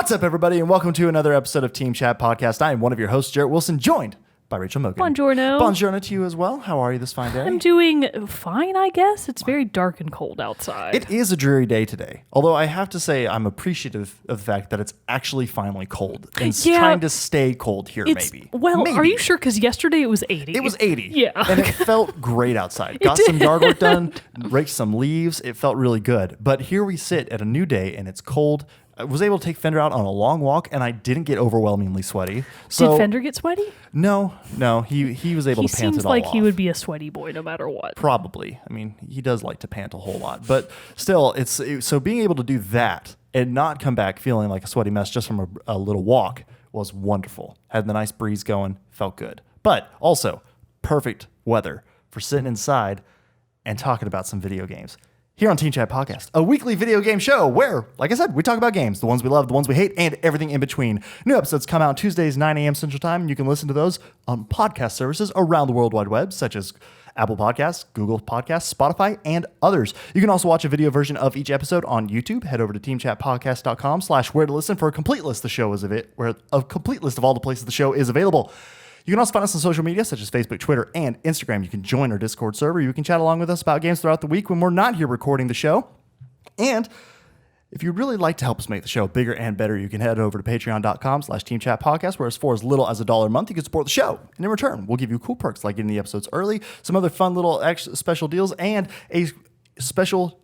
What's up, everybody, and welcome to another episode of Team Chat Podcast. I am one of your hosts, Jerrett Wilson, joined by Rachel Mogan. Buongiorno. Buongiorno to you as well. How are you this fine day? I'm doing fine, I guess. It's very dark and cold outside. It is a dreary day today, although I have to say I'm appreciative of the fact that it's actually finally cold and trying to stay cold here, maybe. Well, maybe. Are you sure? Because yesterday it was 80. It was 80. Yeah. And it felt great outside. Got some yard work done, raked some leaves. It felt really good. But here we sit at a new day, and it's cold. I was able to take Fender out on a long walk, and I didn't get overwhelmingly sweaty. So, did Fender get sweaty? No. He was able to pant it all off. He seems like he would be a sweaty boy no matter what. Probably. I mean, he does like to pant a whole lot. But still, so being able to do that and not come back feeling like a sweaty mess just from a little walk was wonderful. Had the nice breeze going, felt good. But also, perfect weather for sitting inside and talking about some video games. Here on Team Chat Podcast, a weekly video game show where, like I said, we talk about games, the ones we love, the ones we hate, and everything in between. New episodes come out Tuesdays, 9 a.m. Central Time, and you can listen to those on podcast services around the World Wide Web, such as Apple Podcasts, Google Podcasts, Spotify, and others. You can also watch a video version of each episode on YouTube. Head over to teamchatpodcast.com/where to listen for a complete list of all the places the show is available. You can also find us on social media such as Facebook, Twitter, and Instagram. You can join our Discord server. You can chat along with us about games throughout the week when we're not here recording the show. And if you'd really like to help us make the show bigger and better, you can head over to patreon.com/teamchatpodcast, where for as little as $1 a month, you can support the show. And in return, we'll give you cool perks like getting the episodes early, some other fun little special deals, and a special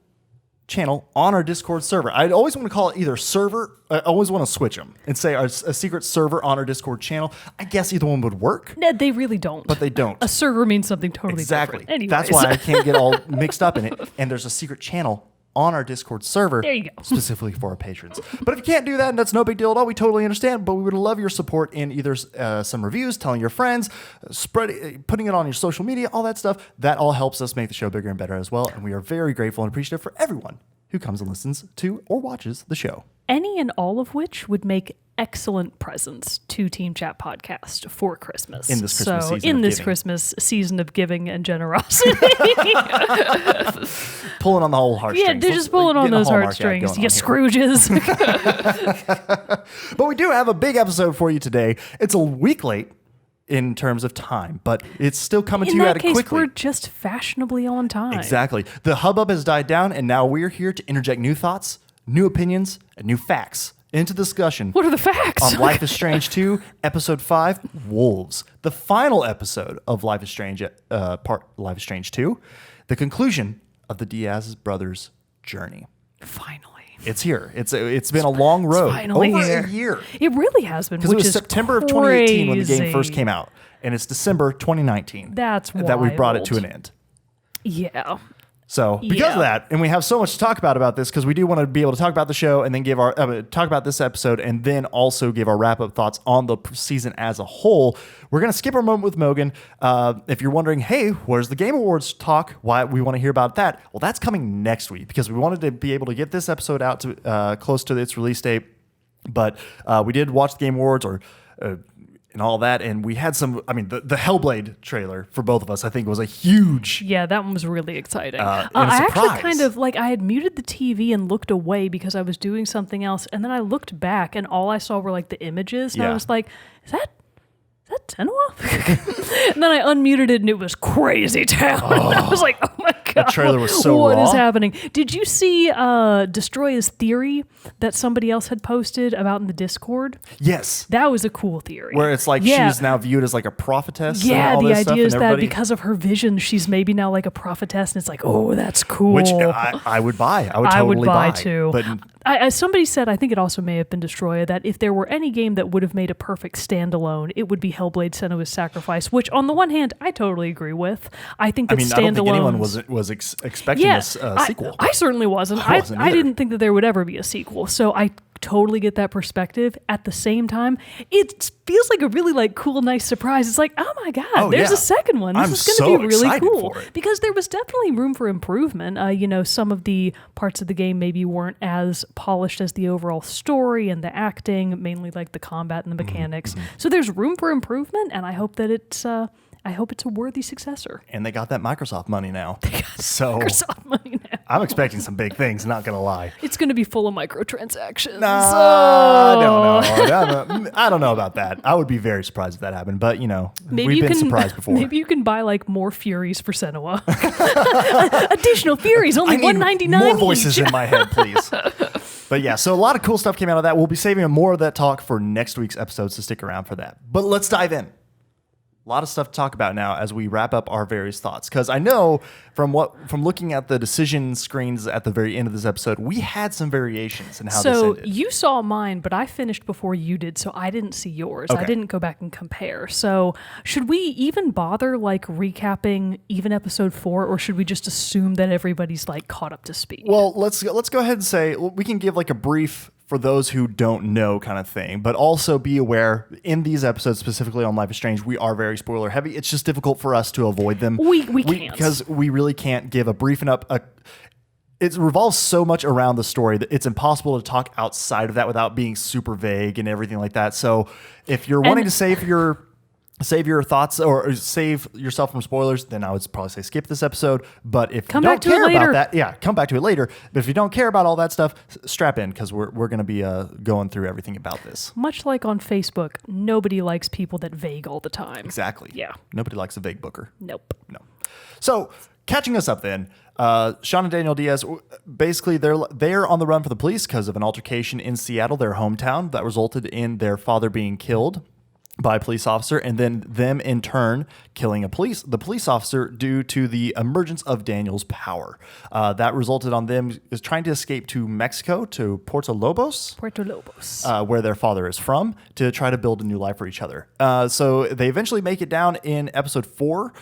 channel on our Discord server. I always want to call it either server. I always want to switch them and say a secret server on our Discord channel. I guess either one would work. No, they really don't. But they don't. A server means something totally exactly. different. Anyways. That's why I can't get all mixed up in it. And there's a secret channel on our Discord server. There you go. Specifically for our patrons. But if you can't do that, and that's no big deal at all, we totally understand. But we would love your support in either some reviews, telling your friends, putting it on your social media, all that stuff. That all helps us make the show bigger and better as well. And we are very grateful and appreciative for everyone who comes and listens to or watches the show. Any and all of which would make excellent presents to Team Chat Podcast for Christmas. In this Christmas season in of this giving. Christmas season of giving and generosity. Pulling on the whole heartstrings. Yeah, they're just pulling on those heartstrings. You Scrooges. But we do have a big episode for you today. It's a week late in terms of time, but it's still coming to you at it quickly. In that case, we're just fashionably on time. Exactly. The hubbub has died down, and now we're here to interject new thoughts, new opinions, and new facts into discussion. What are the facts? On Life is Strange 2, Episode 5, Wolves. The final episode of Life is Strange 2, the conclusion of the Diaz brothers' journey. Finally. It's here. It's been a long road. Finally over here. a year. It really has been, Because it was September of 2018 when the game first came out. And it's December 2019 That's that we've brought it wild. to an end. Yeah. So because of that, and we have so much to talk about this, because we do want to be able to talk about the show and then give our talk about this episode and then also give our wrap-up thoughts on the season as a whole. We're going to skip our moment with Mogan. If you're wondering, hey, where's the Game Awards talk? Why we want to hear about that? Well, that's coming next week because we wanted to be able to get this episode out to close to its release date. But we did watch the Game Awards and all that, and we had some. I mean, the Hellblade trailer for both of us, I think, was a huge. Yeah, that one was really exciting. And I a surprise. actually kind of I had muted the TV and looked away because I was doing something else, and then I looked back, and all I saw were the images, and I was like, "Is that Tenwa?" And then I unmuted it, and it was Crazy Town. I was like, "Oh my god, that trailer was so What raw. is happening?" Did you see Destroya's theory that somebody else had posted about in the Discord? Yes. That was a cool theory. Where it's she's now viewed as a prophetess. Yeah, and all the this stuff, idea is and that everybody- because of her vision, she's maybe now a prophetess, and it's oh, that's cool. Which I would buy. I would totally buy too. But somebody said, I think it also may have been Destroya, that if there were any game that would have made a perfect standalone, it would be Hellblade: Senua's Sacrifice, which on the one hand, I totally agree with. I think that I don't think anyone was expecting a sequel. I certainly wasn't. I wasn't I either. didn't think that there would ever be a sequel. So I totally get that perspective. At the same time, it feels like a really cool, nice surprise. It's oh my god, there's a second one. This is going to be really excited cool for it. because there was definitely room for improvement. Some of the parts of the game maybe weren't as polished as the overall story and the acting, mainly the combat and the mechanics. Mm-hmm. So there's room for improvement, and I hope that it's a worthy successor. And they got that Microsoft money now. Microsoft money now. I'm expecting some big things, not going to lie. It's going to be full of microtransactions. I don't know about that. I would be very surprised if that happened, but we've been surprised before. Maybe you can buy like more Furies for Senua. Additional Furies, only $199 more voices in my head, please. But yeah, so a lot of cool stuff came out of that. We'll be saving more of that talk for next week's episode, so stick around for that. But let's dive in. A lot of stuff to talk about now as we wrap up our various thoughts. Because I know from looking at the decision screens at the very end of this episode, we had some variations in how this ended. So you saw mine, but I finished before you did, so I didn't see yours. Okay. I didn't go back and compare. So should we even bother like recapping even episode 4, or should we just assume that everybody's like caught up to speed? Well, let's go ahead and say we can give like a brief for those who don't know kind of thing, but also be aware in these episodes, specifically on Life is Strange, we are very spoiler heavy. It's just difficult for us to avoid them. We can't. Because we really can't give a brief enough. It revolves so much around the story that it's impossible to talk outside of that without being super vague and everything like that. So if you're wanting to save your thoughts or save yourself from spoilers, then I would probably say skip this episode. But if you don't care about that, come back to it later. But if you don't care about all that stuff, strap in because we're going to be going through everything about this. Much like on Facebook, nobody likes people that vague all the time. Exactly. Yeah. Nobody likes a vague booker. Nope. No. So catching us up then, Sean and Daniel Diaz, basically they're on the run for the police because of an altercation in Seattle, their hometown, that resulted in their father being killed by a police officer, and then them in turn killing the police officer due to the emergence of Daniel's power. That resulted on them trying to escape to Mexico, to Puerto Lobos, where their father is from, to try to build a new life for each other. So they eventually make it down in episode 4.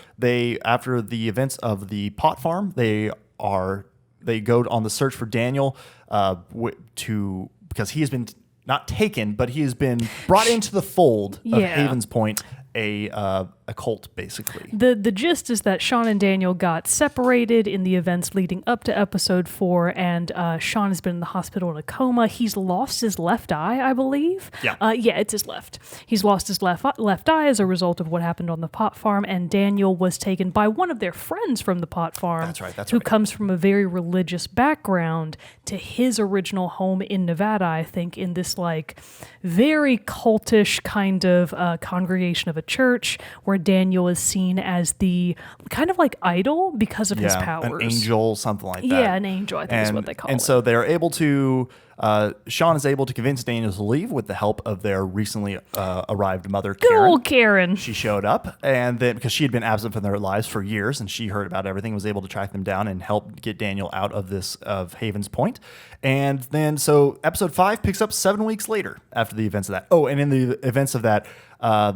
After the events of the pot farm, they go on the search for Daniel because he has been not taken, but he has been brought into the fold of Haven's Point, a cult, basically. The gist is that Sean and Daniel got separated in the events leading up to episode 4, and Sean has been in the hospital in a coma. He's lost his left eye, I believe. Yeah. It's his left. He's lost his left eye as a result of what happened on the pot farm, and Daniel was taken by one of their friends from the pot farm. That's right. Who comes from a very religious background to his original home in Nevada, I think, in this like very cultish kind of congregation of a church where Daniel is seen as the kind of like idol because of his powers. An angel, something like that. Yeah, an angel, I think is what they call it. And so they're able to, Sean is able to convince Daniel to leave with the help of their recently arrived mother, Karen. Good old Karen. She showed up, and then because she had been absent from their lives for years, and she heard about everything, was able to track them down and help get Daniel out of Haven's Point. And then so episode 5 picks up 7 weeks later after the events of that. Oh, and in the events of that,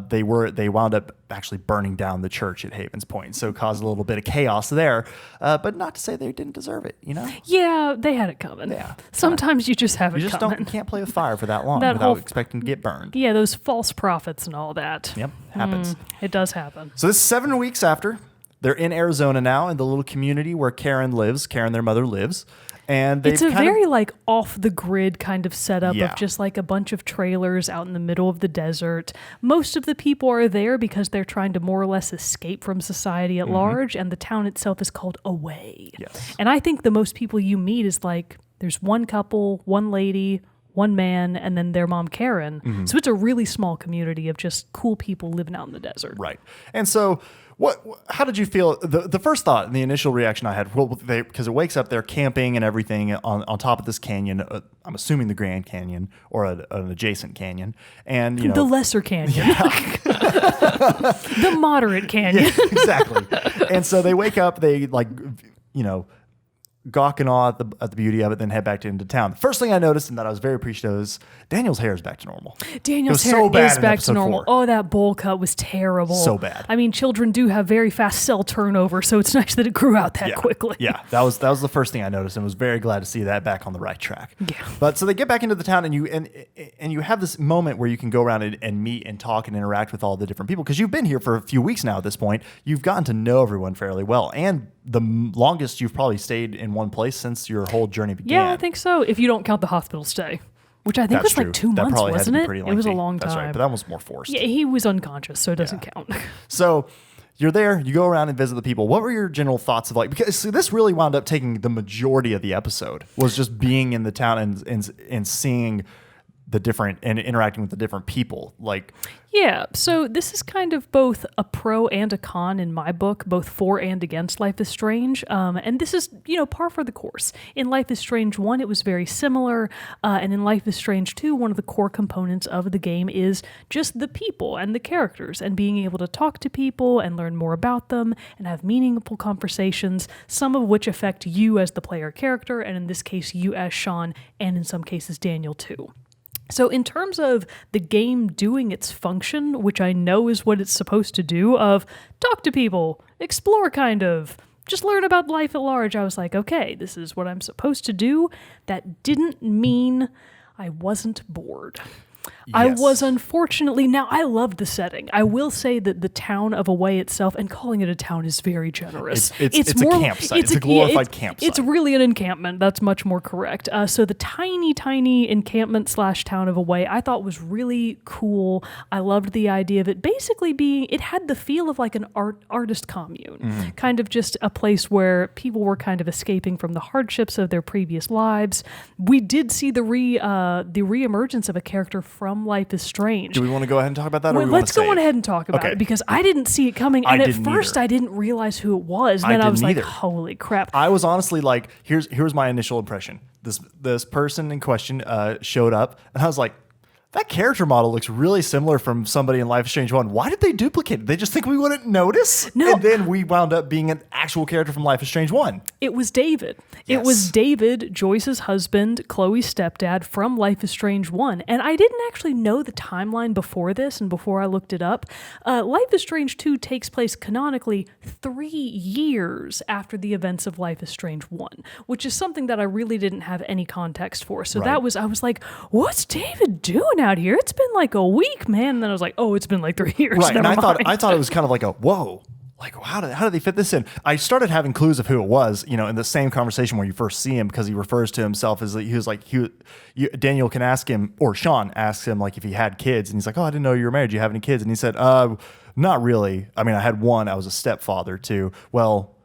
they wound up actually burning down the church at Haven's Point, so it caused a little bit of chaos there. But not to say they didn't deserve it, Yeah, they had it coming. Yeah, sometimes you just have it coming. You can't play with fire for that long without expecting to get burned. Yeah, those false prophets and all that. Yep, happens. It does happen. So this is 7 weeks after. They're in Arizona now, in the little community where Karen, their mother, lives. And it's a very like off the grid kind of setup of just like a bunch of trailers out in the middle of the desert. Most of the people are there because they're trying to more or less escape from society at large, and the town itself is called Away. Yes. And I think the most people you meet is like there's one couple, one lady, one man, and then their mom, Karen. Mm-hmm. So it's a really small community of just cool people living out in the desert. Right. And so how did you feel? The first thought and the initial reaction I had, because it wakes up, they're camping and everything on top of this canyon. I'm assuming the Grand Canyon or an adjacent canyon, and the lesser canyon, the moderate canyon, exactly. And so they wake up, they gawk and awe at the beauty of it, then head back into town. The first thing I noticed and that I was very appreciative of is Daniel's hair is back to normal. Daniel's hair is back to normal. 4. Oh, that bowl cut was terrible. So bad. I mean, children do have very fast cell turnover, so it's nice that it grew out that quickly. Yeah, that was the first thing I noticed, and was very glad to see that back on the right track. Yeah. But so they get back into the town, and you have this moment where you can go around and meet and talk and interact with all the different people, because you've been here for a few weeks now at this point. You've gotten to know everyone fairly well, and the longest you've probably stayed in one place since your whole journey began. Yeah, I think so, if you don't count the hospital stay, which I think was like 2 months, wasn't it? It was a long time. That's right, but that was more forced. Yeah, he was unconscious, so it doesn't count. So you're there, you go around and visit the people. What were your general thoughts of like, because see, this really wound up taking the majority of the episode, was just being in the town and seeing the different and interacting with the different people. Like, yeah, so this is kind of both a pro and a con in my book, both for and against Life is Strange. And this is, par for the course. In Life is Strange 1, it was very similar. And in Life is Strange 2, one of the core components of the game is just the people and the characters and being able to talk to people and learn more about them and have meaningful conversations, some of which affect you as the player character, and in this case, you as Sean, and in some cases, Daniel too. So in terms of the game doing its function, which I know is what it's supposed to do, of talk to people, explore kind of, just learn about life at large, I was like, okay, this is what I'm supposed to do. That didn't mean I wasn't bored. Yes. I was unfortunately, now I loved the setting. I will say that the town of Away itself, and calling it a town is very generous. It's more, a campsite. It's a glorified campsite. It's really an encampment. That's much more correct. So the tiny encampment / town of Away I thought was really cool. I loved the idea of it basically being, it had the feel of like an artist commune, kind of just a place where people were kind of escaping from the hardships of their previous lives. We did see the reemergence of a character from Life is Strange. Do we want to go ahead and talk about that? Well, let's go on ahead and talk about it, because I didn't see it coming, and at first I didn't realize who it was, and then I was like, holy crap. I was honestly like, here's my initial impression. This person in question showed up, and I was like, that character model looks really similar from somebody in Life is Strange 1. Why did they duplicate it? They just think we wouldn't notice? No. And then we wound up being an actual character from Life is Strange 1. It was David. Yes. It was David, Joyce's husband, Chloe's stepdad from Life is Strange 1. And I didn't actually know the timeline before this and before I looked it up. Life is Strange 2 takes place canonically 3 years after the events of Life is Strange 1, which is something that I really didn't have any context for. So I was like, what's David doing out here? It's been like a week, man. And then I was like, oh, it's been like 3 years. Right. Never and mind. I thought it was kind of like a whoa. Like, how did they fit this in? I started having clues of who it was, in the same conversation where you first see him, because he refers to himself as he was like, Daniel can ask him, or Sean asks him like if he had kids, and he's like, oh, I didn't know you were married. Do you have any kids? And he said, not really. I mean, I had one. I was a stepfather too. Well,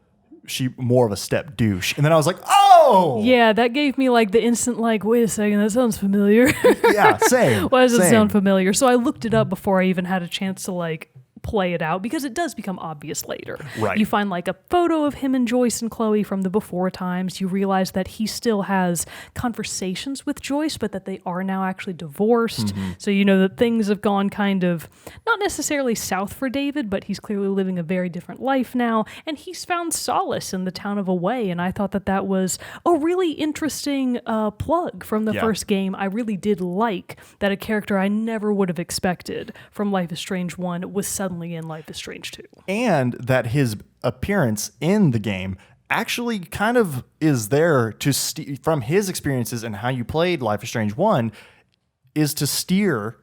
she more of a step douche. And then I was like, oh! Yeah, that gave me like the instant like, wait a second, that sounds familiar. Yeah, same. Why does it sound familiar? So I looked it up before I even had a chance to like play it out, because it does become obvious later. Right. You find like a photo of him and Joyce and Chloe from the before times. You realize that he still has conversations with Joyce, but that they are now actually divorced. So you know that things have gone kind of, not necessarily south for David, but he's clearly living a very different life now, and he's found solace in the town of Away, and I thought that was a really interesting plug from the first game. I really did like that a character I never would have expected from Life is Strange 1 was suddenly in Life is Strange 2. And that his appearance in the game actually kind of is there to from his experiences and how you played Life is Strange 1 is to steer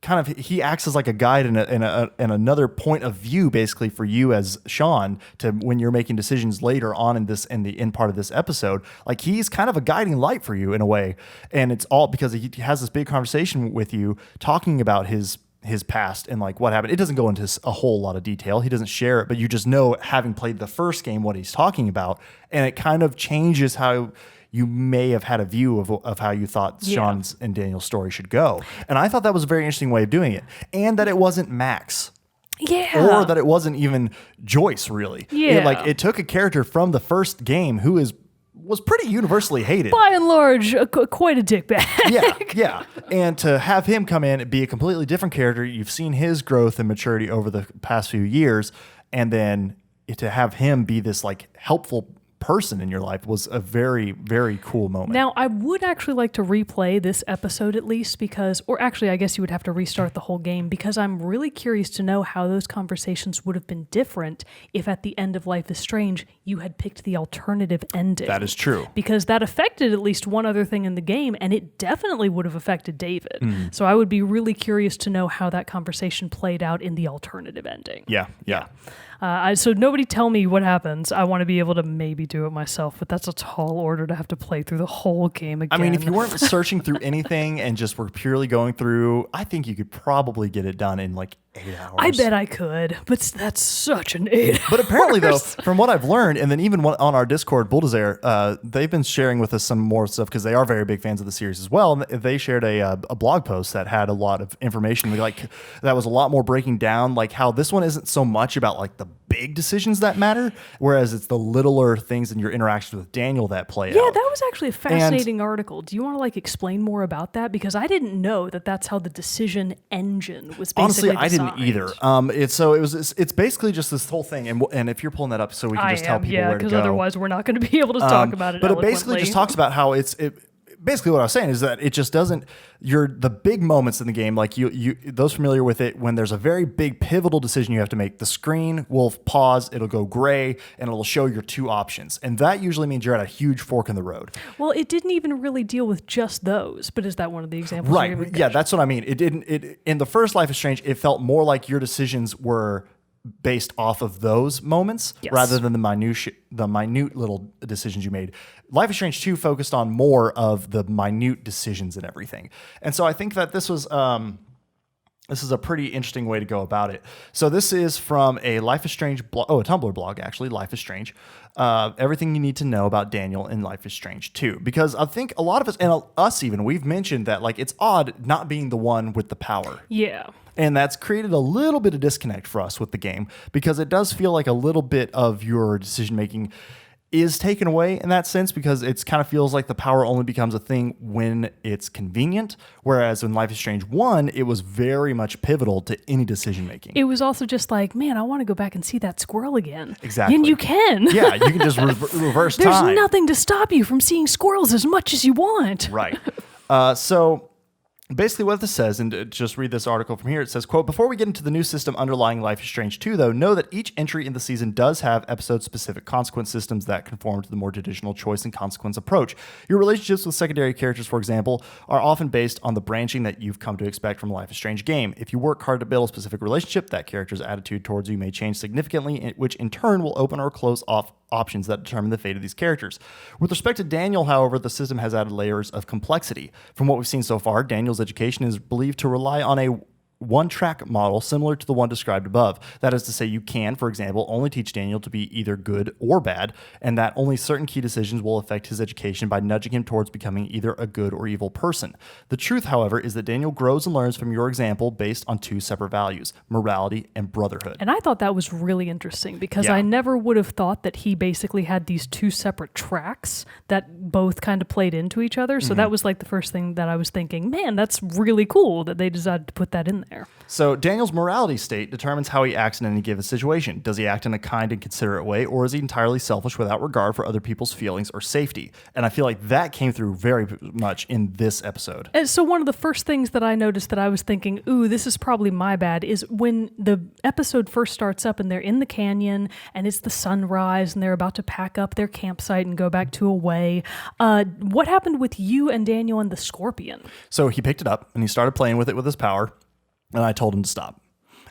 kind of, he acts as like a guide and another point of view basically for you as Sean to when you're making decisions later on in the end part of this episode. Like he's kind of a guiding light for you in a way. And it's all because he has this big conversation with you talking about his past and like what happened. It doesn't go into a whole lot of detail. He doesn't share it, but you just know, having played the first game, what he's talking about. And it kind of changes how you may have had a view of how you thought Sean's and Daniel's story should go. And I thought that was a very interesting way of doing it. And that it wasn't Max. Yeah. Or that it wasn't even Joyce, really. Yeah. It took a character from the first game who was pretty universally hated. By and large, quite a dickbag. Yeah. And to have him come in and be a completely different character, you've seen his growth and maturity over the past few years, and then to have him be this like helpful person in your life was a very, very cool moment. Now, I would actually like to replay this episode at least because, or actually, I guess you would have to restart the whole game, because I'm really curious to know how those conversations would have been different if at the end of Life is Strange, you had picked the alternative ending. That is true. Because that affected at least one other thing in the game, and it definitely would have affected David. So I would be really curious to know how that conversation played out in the alternative ending. Yeah. So nobody tell me what happens. I want to be able to maybe do it myself, but that's a tall order to have to play through the whole game again. I mean, if you weren't searching through anything and just were purely going through, I think you could probably get it done in like 8 hours. I bet I could, but that's such an 8 hours. But apparently, though, from what I've learned, and then even on our Discord, Bulldozer, they've been sharing with us some more stuff because they are very big fans of the series as well. And they shared a blog post that had a lot of information, like that was a lot more breaking down, like how this one isn't so much about like the big decisions that matter, whereas it's the littler things in your interactions with Daniel that play out. Yeah, that was actually a fascinating article. Do you want to like explain more about that? Because I didn't know that that's how the decision engine was basically Honestly, I didn't either. It's basically just this whole thing, and if you're pulling that up, so we can just tell people where to go. because otherwise we're not going to be able to talk about it. But eloquently. it basically just talks about how basically what I was saying is that it just doesn't. The big moments in the game, like you those familiar with it, when there's a very big pivotal decision you have to make, the screen will pause, it'll go gray, and it'll show your two options, and that usually means you're at a huge fork in the road. Well, it didn't even really deal with just those, but is that one of the examples? Right? Yeah, that's what I mean. It didn't. In the first Life is Strange, it felt more like your decisions were based off of those moments rather than the minute little decisions you made. Life is Strange 2 focused on more of the minute decisions and everything. And so I think that this is a pretty interesting way to go about it. So this is from a Life is Strange blog, a Tumblr blog, actually, Life is Strange. Everything you need to know about Daniel in Life is Strange 2. Because I think a lot of us, and us even, we've mentioned that like it's odd not being the one with the power. Yeah. And that's created a little bit of disconnect for us with the game because it does feel like a little bit of your decision making is taken away in that sense, because it kind of feels like the power only becomes a thing when it's convenient. Whereas in Life is Strange 1, it was very much pivotal to any decision making. It was also just like, man, I want to go back and see that squirrel again. Exactly. And you can. Yeah, you can just reverse There's time. There's nothing to stop you from seeing squirrels as much as you want. Right. So basically what this says, and just read this article from here, it says, quote, "Before we get into the new system underlying Life is Strange 2, though, know that each entry in the season does have episode-specific consequence systems that conform to the more traditional choice and consequence approach. Your relationships with secondary characters, for example, are often based on the branching that you've come to expect from a Life is Strange game. If you work hard to build a specific relationship, that character's attitude towards you may change significantly, which in turn will open or close off options that determine the fate of these characters. With respect to Daniel, however, the system has added layers of complexity. From what we've seen so far, Daniel's education is believed to rely on a one-track model similar to the one described above. That is to say, you can, for example, only teach Daniel to be either good or bad, and that only certain key decisions will affect his education by nudging him towards becoming either a good or evil person. The truth, however, is that Daniel grows and learns from your example based on two separate values, morality and brotherhood." And I thought that was really interesting because Yeah. I never would have thought that he basically had these two separate tracks that both kind of played into each other. So that was like the first thing that I was thinking, man, that's really cool that they decided to put that in there. So Daniel's morality state determines how he acts in any given situation. Does he act in a kind and considerate way, or is he entirely selfish without regard for other people's feelings or safety? And I feel like that came through very much in this episode. And so one of the first things that I noticed that I was thinking, ooh, this is probably my bad, is when the episode first starts up and they're in the canyon and it's the sunrise and they're about to pack up their campsite and go back to away. What happened with you and Daniel and the scorpion? So he picked it up and he started playing with it with his power. And I told him to stop.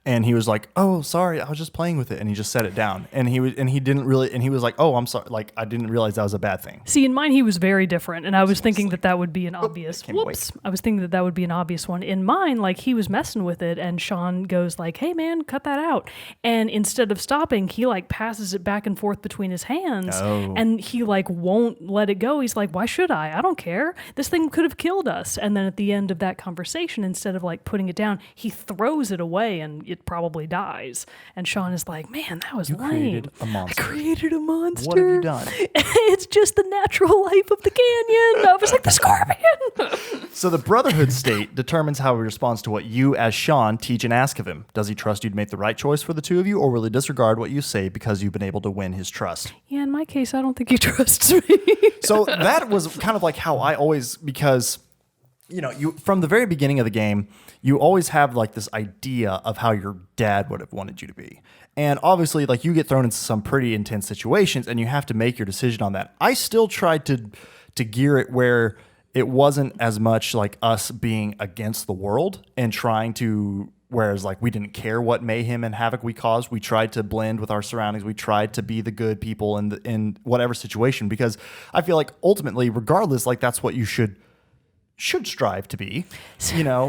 And he was like, "Oh, sorry, I was just playing with it." And he just set it down. And he was like, "Oh, I'm sorry. Like, I didn't realize that was a bad thing." See, in mine, he was very different. And I was thinking that would be an obvious, can't wait. I was thinking that would be an obvious one. In mine, like, he was messing with it. And Sean goes like, "Hey man, cut that out." And instead of stopping, he like passes it back and forth between his hands. Oh. And he like won't let it go. He's like, "Why should I? I don't care. This thing could have killed us." And then at the end of that conversation, instead of like putting it down, he throws it away and it probably dies. And Sean is like, "Man, that was lame. created a monster. I created a monster. What have you done?" It's just the natural life of the canyon." I was like, the scorpion. So the brotherhood state determines how he responds to what you, as Sean, teach and ask of him. Does he trust you to make the right choice for the two of you, or will he disregard what you say because you've been able to win his trust? Yeah, in my case, I don't think he trusts me. So that was kind of like how I always, because you from the very beginning of the game, you always have like this idea of how your dad would have wanted you to be. And obviously, like, you get thrown into some pretty intense situations and you have to make your decision on that. I still tried to gear it where it wasn't as much like us being against the world and trying to, whereas like we didn't care what mayhem and havoc we caused. We tried to blend with our surroundings. We tried to be the good people in whatever situation, because I feel like ultimately, regardless, like that's what you should should strive to be,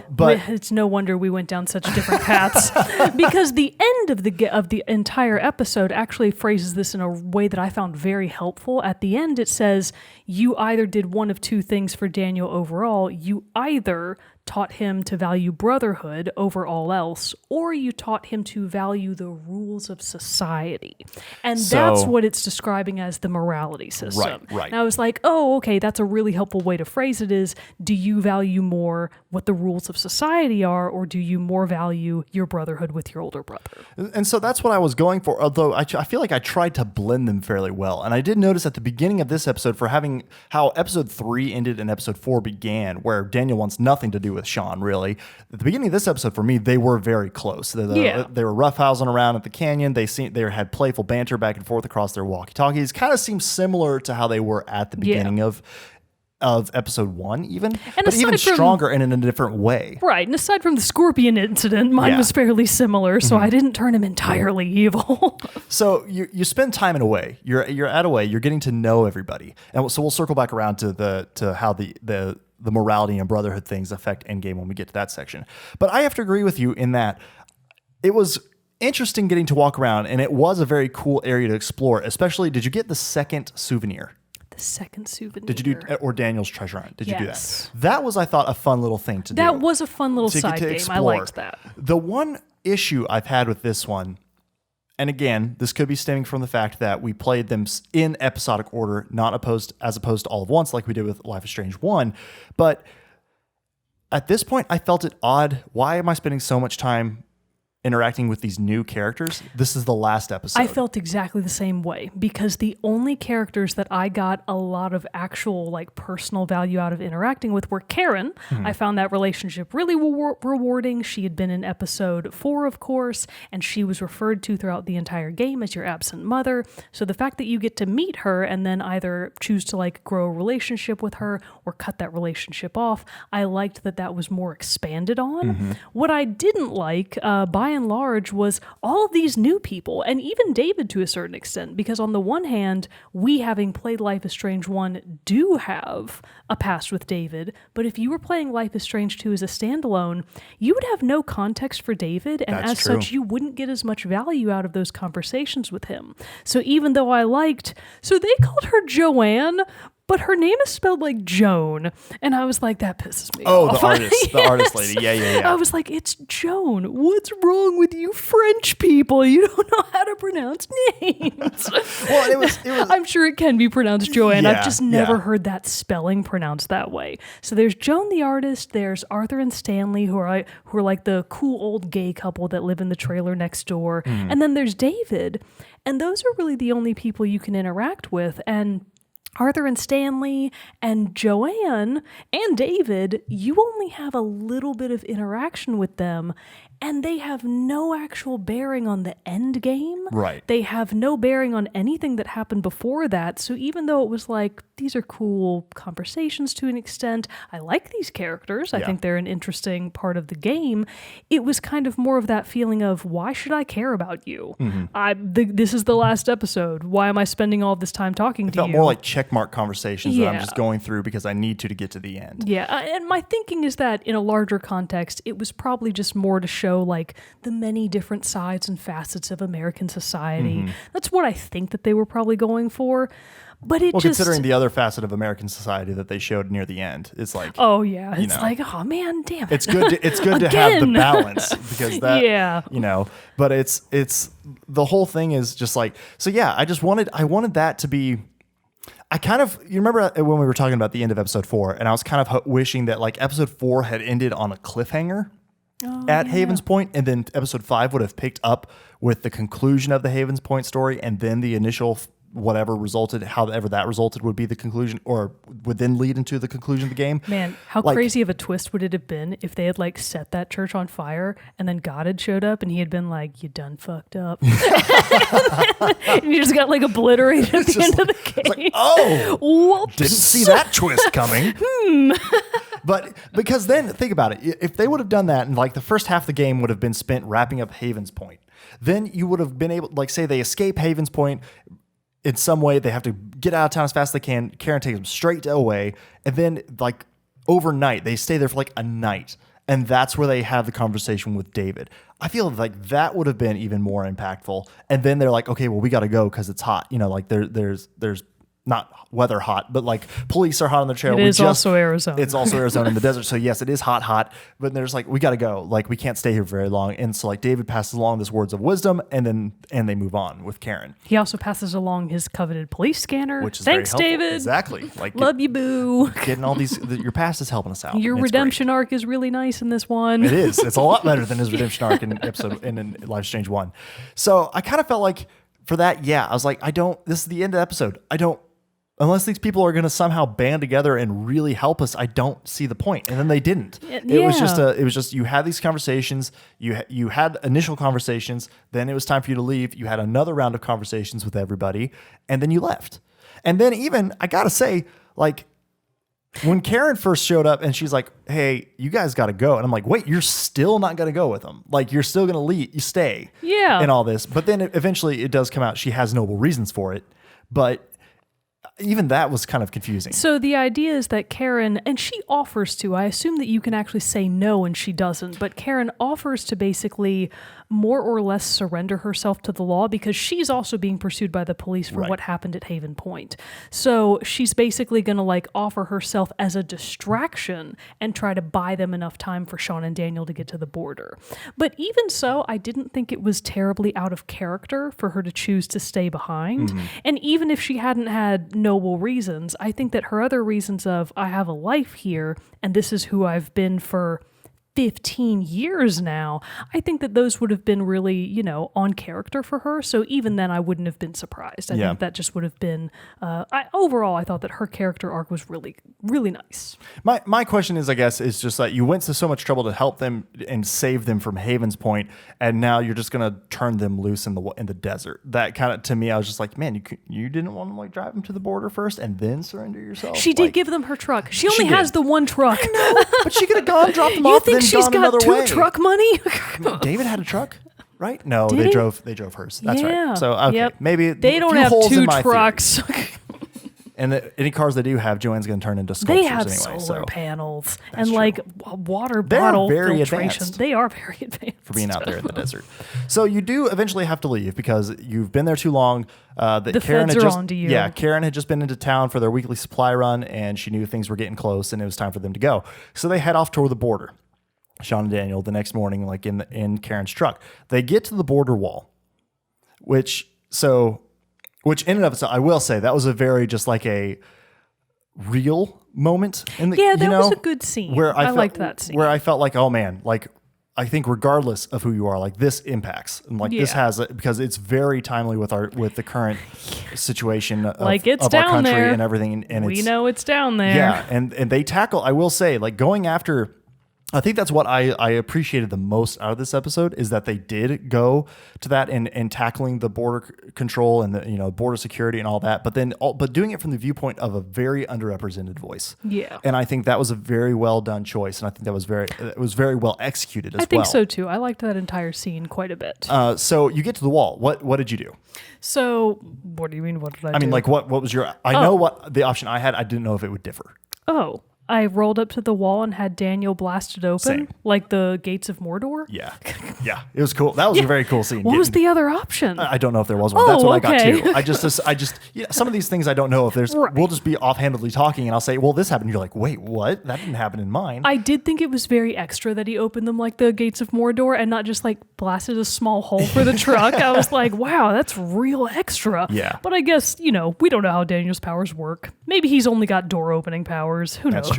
but it's no wonder we went down such different paths because the end of the entire episode actually phrases this in a way that I found very helpful. At the end, it says, you either did one of two things for Daniel overall. You either taught him to value brotherhood over all else, or you taught him to value the rules of society. And that's what it's describing as the morality system. Right. And I was like, oh, okay, that's a really helpful way to phrase it is, do you value more what the rules of society are, or do you more value your brotherhood with your older brother? And so that's what I was going for, although I feel like I tried to blend them fairly well. And I did notice at the beginning of this episode, for having how episode 3 ended and episode 4 began, where Daniel wants nothing to do with Sean, really. At the beginning of this episode, for me, they were very close. They were roughhousing around at the canyon. They had playful banter back and forth across their walkie-talkies. Kind of seems similar to how they were at the beginning of episode 1, but even stronger and in a different way. Right, and aside from the scorpion incident, mine was fairly similar, so I didn't turn him entirely evil. So you spend time in a way. You're at a way. You're getting to know everybody, and so we'll circle back around to how the morality and brotherhood things affect Endgame when we get to that section. But I have to agree with you in that it was interesting getting to walk around, and it was a very cool area to explore. Especially, did you get the second souvenir? The second souvenir. Did you do, or Daniel's treasure hunt? Did you do that? That was, I thought, a fun little thing to do. That was a fun little side game. I liked that. The one issue I've had with this one, and again, this could be stemming from the fact that we played them in episodic order, as opposed to all at once like we did with Life is Strange 1. But at this point, I felt it odd. Why am I spending so much time interacting with these new characters? This is the last episode. I felt exactly the same way because the only characters that I got a lot of actual personal value out of interacting with were Karen. I found that relationship really rewarding. She had been in episode 4, of course, and she was referred to throughout the entire game as your absent mother. So the fact that you get to meet her and then either choose to grow a relationship with her or cut that relationship off, I liked that was more expanded on. What I didn't like, by and large, was all of these new people, and even David to a certain extent, because on the one hand, we, having played Life is Strange 1, do have a past with David, but if you were playing Life is Strange 2 as a standalone, you would have no context for David, and That's as true. such, you wouldn't get as much value out of those conversations with him. So even though so they called her Joanne, but her name is spelled like Joan. And I was like, that pisses me off. The artist lady. Yeah. I was like, it's Joan. What's wrong with you French people? You don't know how to pronounce names. Well, it was I'm sure it can be pronounced Joanne. Yeah, I've just never heard that spelling pronounced that way. So there's Joan the artist, there's Arthur and Stanley, who are like the cool old gay couple that live in the trailer next door. And then there's David. And those are really the only people you can interact with. And Arthur and Stanley and Joanne and David, you only have a little bit of interaction with them, and they have no actual bearing on the end game. Right. They have no bearing on anything that happened before that. So even though it was these are cool conversations to an extent, I like these characters. I think they're an interesting part of the game. It was kind of more of that feeling of, why should I care about you? This is the last episode. Why am I spending all this time talking to you? It felt more like checkmark conversations that I'm just going through because I need to get to the end. Yeah, and my thinking is that in a larger context, it was probably just more to show the many different sides and facets of American society. That's what I think that they were probably going for. But considering the other facet of American society that they showed near the end, it's oh yeah, it's oh man, damn it. It's good to have the balance because that but it's the whole thing is just I wanted that to be. You remember when we were talking about the end of episode 4, and I was kind of wishing that episode 4 had ended on a cliffhanger at Haven's Point, and then episode 5 would have picked up with the conclusion of the Haven's Point story, and then the initial however that resulted would be the conclusion, or would then lead into the conclusion of the game. Man, how crazy of a twist would it have been if they had set that church on fire and then God had showed up and he had been like, you done fucked up. And you just got obliterated at the end of the game. Whoops. Didn't see that twist coming. But because then, think about it. If they would have done that and the first half of the game would have been spent wrapping up Haven's Point, then you would have been able, say they escape Haven's Point, in some way they have to get out of town as fast as they can. Karen takes them straight away, and then overnight. They stay there for like a night. And that's where they have the conversation with David. I feel like that would have been even more impactful. And then they're like, okay, well, we got to go because it's hot. You know, like there's not weather hot, but like police are hot on the trail. It is also Arizona. It's also Arizona in the desert. So yes, it is hot. But there's like, we got to go. Like we can't stay here very long. And so like David passes along this words of wisdom and they move on with Karen. He also passes along his coveted police scanner. Which is Thanks, very helpful. David. Exactly. Like Love you, boo. getting all these, your past is helping us out. Your It's redemption arc is really nice in this one. It is. It's a lot better than his redemption arc in Life Strange 1. So I kind of felt like for that, I was like, this is the end of the episode. Unless these people are going to somehow band together and really help us, I don't see the point. And then they didn't. It was just you had these conversations, you had initial conversations, then it was time for you to leave. You had another round of conversations with everybody, and then you left. And then even, I got to say, like, when Karen first showed up and she's like, hey, you guys got to go. And I'm like, wait, you're still not going to go with them. Like, you're still going to leave. You stay. Yeah. And all this. But then eventually it does come out. She has noble reasons for it. But even that was kind of confusing. So the idea is that Karen, and she offers to, I assume that you can actually say no and she doesn't, but Karen offers to basically more or less surrender herself to the law because she's also being pursued by the police for what happened at Haven Point. So she's basically going to like offer herself as a distraction and try to buy them enough time for Sean and Daniel to get to the border. But even so, I didn't think it was terribly out of character for her to choose to stay behind. Mm-hmm. And even if she hadn't had noble reasons, I think that her other reasons of, I have a life here and this is who I've been for 15 years now, I think that those would have been really, on character for her. So even then, I wouldn't have been surprised. I think that just would have been, overall, I thought that her character arc was really, really nice. My question is, I guess, is just that you went to so much trouble to help them and save them from Haven's Point, and now you're just going to turn them loose in the desert. That kind of, to me, I was just like, man, you didn't want to like drive them to the border first and then surrender yourself? She did give them her truck. She only has the one truck. I know, but she could have gone, dropped them off, and then she's got two truck money? David had a truck, right? No, Did they he? drove hers. That's right. So okay, maybe they don't have two trucks. And any cars they do have, Joanne's going to turn into sculptures they have anyway. Solar panels and true. like water bottle very filtration. Advanced. They are very advanced for being out there in the desert. So you do eventually have to leave because you've been there too long. The Karen feds are onto you. Yeah, Karen had just been into town for their weekly supply run, and she knew things were getting close, and it was time for them to go. So they head off toward the border. Sean and Daniel the next morning, like in Karen's truck, they get to the border wall, which in and of itself, I will say that was a very just like a real moment in the that was a good scene. Where I liked that scene. Where I felt like, oh man, like I think regardless of who you are, like this impacts and like this has because it's very timely with the current situation of, like it's of down our country there. And everything. And we know it's down there. Yeah, and they tackle. I will say, like going after. I think that's what I appreciated the most out of this episode is that they did go to that and tackling the border control and the border security and all that, but doing it from the viewpoint of a very underrepresented voice. Yeah, and I think that was a very well done choice, and I think that was very well executed as well. I think so too. I liked that entire scene quite a bit. So you get to the wall. What did you do? So what do you mean? What did I do? I mean, like what was your? I know what the option I had. I didn't know if it would differ. Oh. I rolled up to the wall and had Daniel blasted open, like the gates of Mordor. Yeah, it was cool. That was a very cool scene. What was the other option? I don't know if there was one. That's what I got too. I just some of these things I don't know if there's. Right. We'll just be offhandedly talking, and I'll say, "Well, this happened." You're like, "Wait, what? That didn't happen in mine." I did think it was very extra that he opened them like the gates of Mordor and not just like blasted a small hole for the truck. I was like, "Wow, that's real extra." Yeah. But I guess we don't know how Daniel's powers work. Maybe he's only got door opening powers. Who knows? That's true.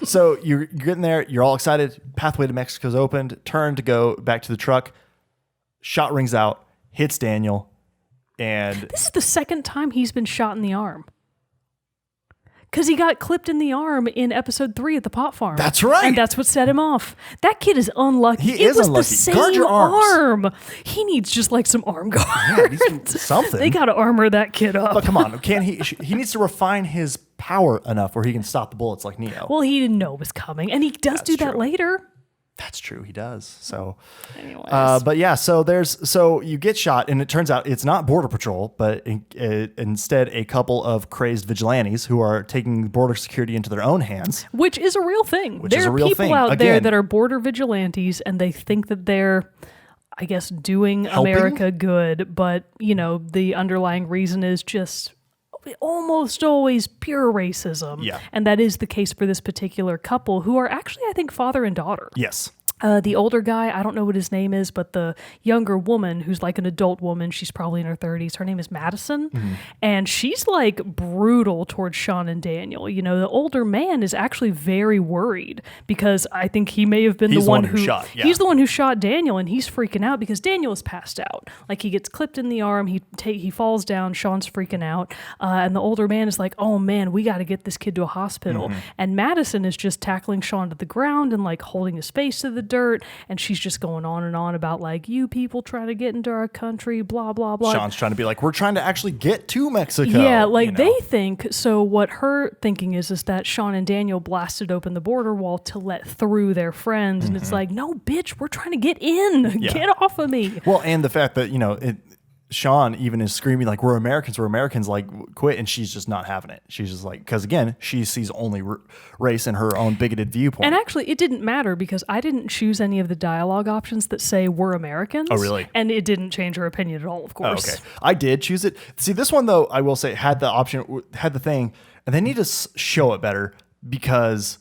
So you're getting there, you're all excited, pathway to Mexico's opened, turn to go back to the truck, shot rings out, hits Daniel, and... This is the second time he's been shot in the arm. Because he got clipped in the arm in episode 3 at the pot farm. That's right. And that's what set him off. That kid is unlucky. He is unlucky. The same Guard your arms. arm. He needs just like some arm guards. Yeah, something. They got to armor that kid up. But come on, he needs to refine his power enough where he can stop the bullets like Neo. Well, he didn't know it was coming. And he does do that later. That's true. He does. So, Anyways. but yeah, so you get shot, and it turns out it's not Border Patrol, but instead a couple of crazy vigilantes who are taking border security into their own hands. Which is a real thing. There are people out there that are border vigilantes, and they think that they're, I guess, doing Helping? America good, but, the underlying reason is just almost always pure racism. Yeah. And that is the case for this particular couple, who are actually, I think, father and daughter. Yes. The older guy, I don't know what his name is, but the younger woman, who's like an adult woman, she's probably in her 30s. Her name is Madison. And she's like brutal towards Sean and Daniel. The older man is actually very worried because I think he may have been the one who shot. Yeah. He's the one who shot Daniel, and he's freaking out because Daniel is passed out. Like, he gets clipped in the arm, he falls down, Sean's freaking out. And the older man is like, oh man, we got to get this kid to a hospital. And Madison is just tackling Sean to the ground and like holding his face to the dirt, and she's just going on and on about like, you people trying to get into our country, blah blah blah. Sean's trying to be like, we're trying to actually get to Mexico. Yeah, like they think so. What her thinking is that Sean and Daniel blasted open the border wall to let through their friends, and it's like, no, bitch, we're trying to get in. Yeah. Get off of me. Well, and the fact that Sean even is screaming like, we're Americans, like, quit. And she's just not having it. She's just like, because again, she sees only race in her own bigoted viewpoint. And actually, it didn't matter because I didn't choose any of the dialogue options that say we're Americans. Oh, really? And it didn't change her opinion at all, of course. Oh, okay. I did choose it. See, this one, though, I will say had the thing, and they need to show it better because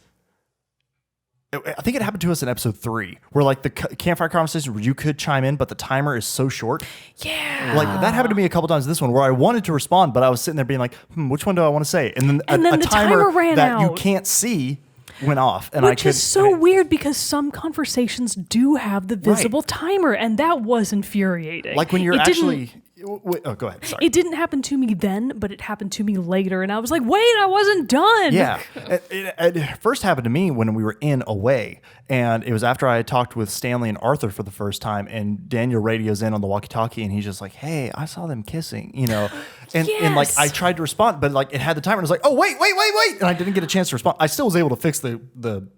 I think it happened to us in episode 3, where like the campfire conversation where you could chime in, but the timer is so short. Yeah. Like that happened to me a couple times in this one where I wanted to respond, but I was sitting there being like, which one do I want to say? And then a the timer ran that out. You can't see went off. And Which is so weird because some conversations do have the visible timer, and that was infuriating. Like when you're actually... Wait, go ahead. Sorry. It didn't happen to me then, but it happened to me later, and I was like, wait, I wasn't done. Yeah. It first happened to me when we were in Away, and it was after I had talked with Stanley and Arthur for the first time, and Daniel radios in on the walkie-talkie, and he's just like, hey, I saw them kissing, And like I tried to respond, but like it had the timer, and I was like, oh, wait. And I didn't get a chance to respond. I still was able to fix the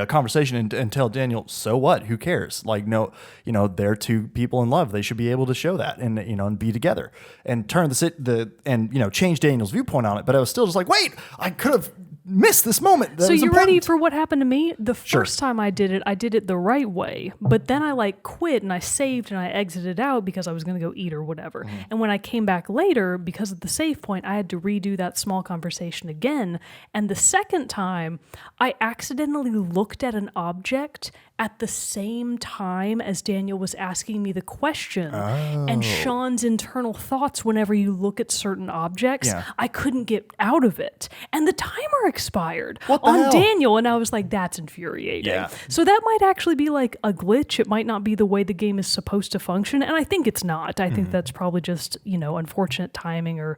conversation and tell Daniel, so what? Who cares? Like, no, they're two people in love. They should be able to show that and be together and turn change Daniel's viewpoint on it. But I was still just like, wait, I could have missed this moment. So you ready for what happened to me? The first time I did it the right way, but then I like quit and I saved and I exited out because I was going to go eat or whatever. And when I came back later, because of the save point, I had to redo that small conversation again. And the second time, I accidentally looked at an object at the same time as Daniel was asking me the question. And Sean's internal thoughts whenever you look at certain objects, I couldn't get out of it. And the timer expired on Daniel, and I was like, that's infuriating. Yeah. So that might actually be like a glitch. It might not be the way the game is supposed to function, and I think it's not. I think that's probably just, unfortunate timing or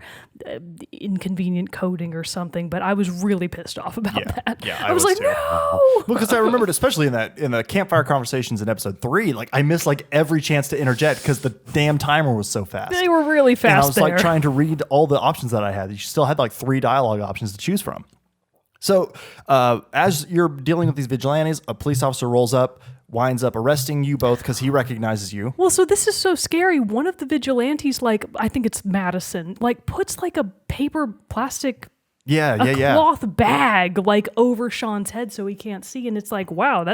inconvenient coding or something, but I was really pissed off about that. Yeah, I was like, too. No! Because I remembered, especially in the campfire conversations in episode 3, like I missed like every chance to interject because the damn timer was so fast. They were really fast. And I was like trying to read all the options that I had. You still had like 3 dialogue options to choose from. So as you're dealing with these vigilantes, a police officer rolls up, winds up arresting you both because he recognizes you. Well, so this is so scary. One of the vigilantes, like I think it's Madison, like puts like a plastic cloth bag like over Sean's head so he can't see, and it's like, wow,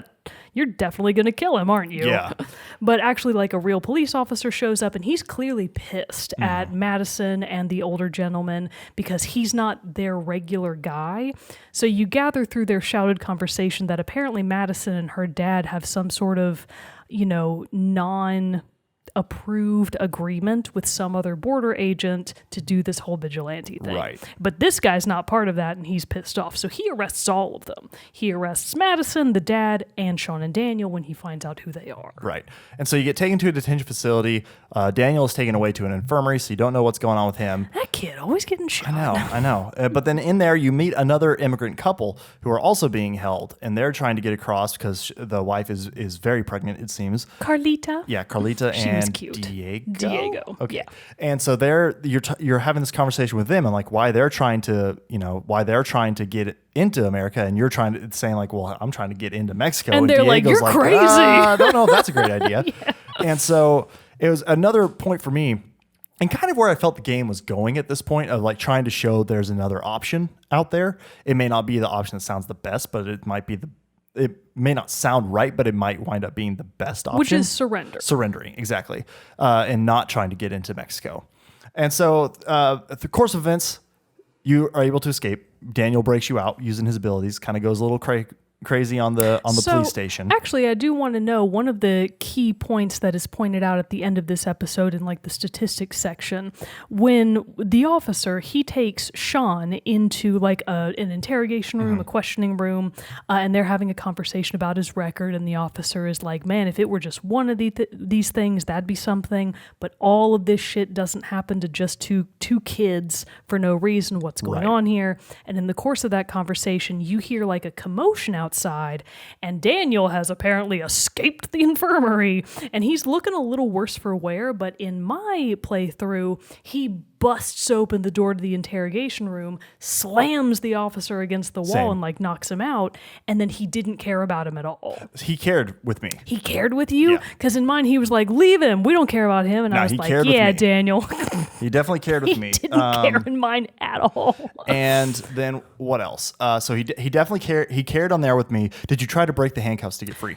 you're definitely gonna kill him, aren't you? Yeah. But actually, like a real police officer shows up, and he's clearly pissed at Madison and the older gentleman because he's not their regular guy. So you gather through their shouted conversation that apparently Madison and her dad have some sort of, approved agreement with some other border agent to do this whole vigilante thing. Right. But this guy's not part of that, and he's pissed off. So he arrests all of them. He arrests Madison, the dad, and Sean and Daniel when he finds out who they are. Right. And so you get taken to a detention facility. Daniel is taken away to an infirmary, so you don't know what's going on with him. That kid always getting shot. I know. But then in there, you meet another immigrant couple who are also being held, and they're trying to get across because the wife is very pregnant, it seems. Carlita. Yeah, Carlita She and was cute. Diego. Okay. Yeah. And so you're having this conversation with them and like why they're trying to get into America, and you're saying like, well, I'm trying to get into Mexico. And they're like, Diego's you're crazy. I don't know if that's a great idea. Yeah. And so it was another point for me, and kind of where I felt the game was going at this point of like trying to show there's another option out there. It may not be the option that sounds the best, but it may not sound right, but it might wind up being the best option. Which is surrender. Surrendering, exactly. And not trying to get into Mexico. And so at the course of events, you are able to escape. Daniel breaks you out using his abilities, kind of goes a little crazy on the police station. Actually, I do want to know one of the key points that is pointed out at the end of this episode in like the statistics section, when the officer, he takes Sean into like an interrogation room, a questioning room, and they're having a conversation about his record, and the officer is like, man, if it were just one of these things, that'd be something, but all of this shit doesn't happen to just two kids for no reason. What's going on here? And in the course of that conversation, you hear like a commotion outside, and Daniel has apparently escaped the infirmary, and he's looking a little worse for wear, but in my playthrough, he busts open the door to the interrogation room, slams the officer against the wall and like knocks him out, and then he didn't care about him at all. He cared with me. He cared with you? Because in mine, he was like, leave him. We don't care about him. And I was like, yeah, Daniel. He definitely cared with me. He didn't care in mine at all. And then what else? So he definitely cared. He cared on there with me. Did you try to break the handcuffs to get free?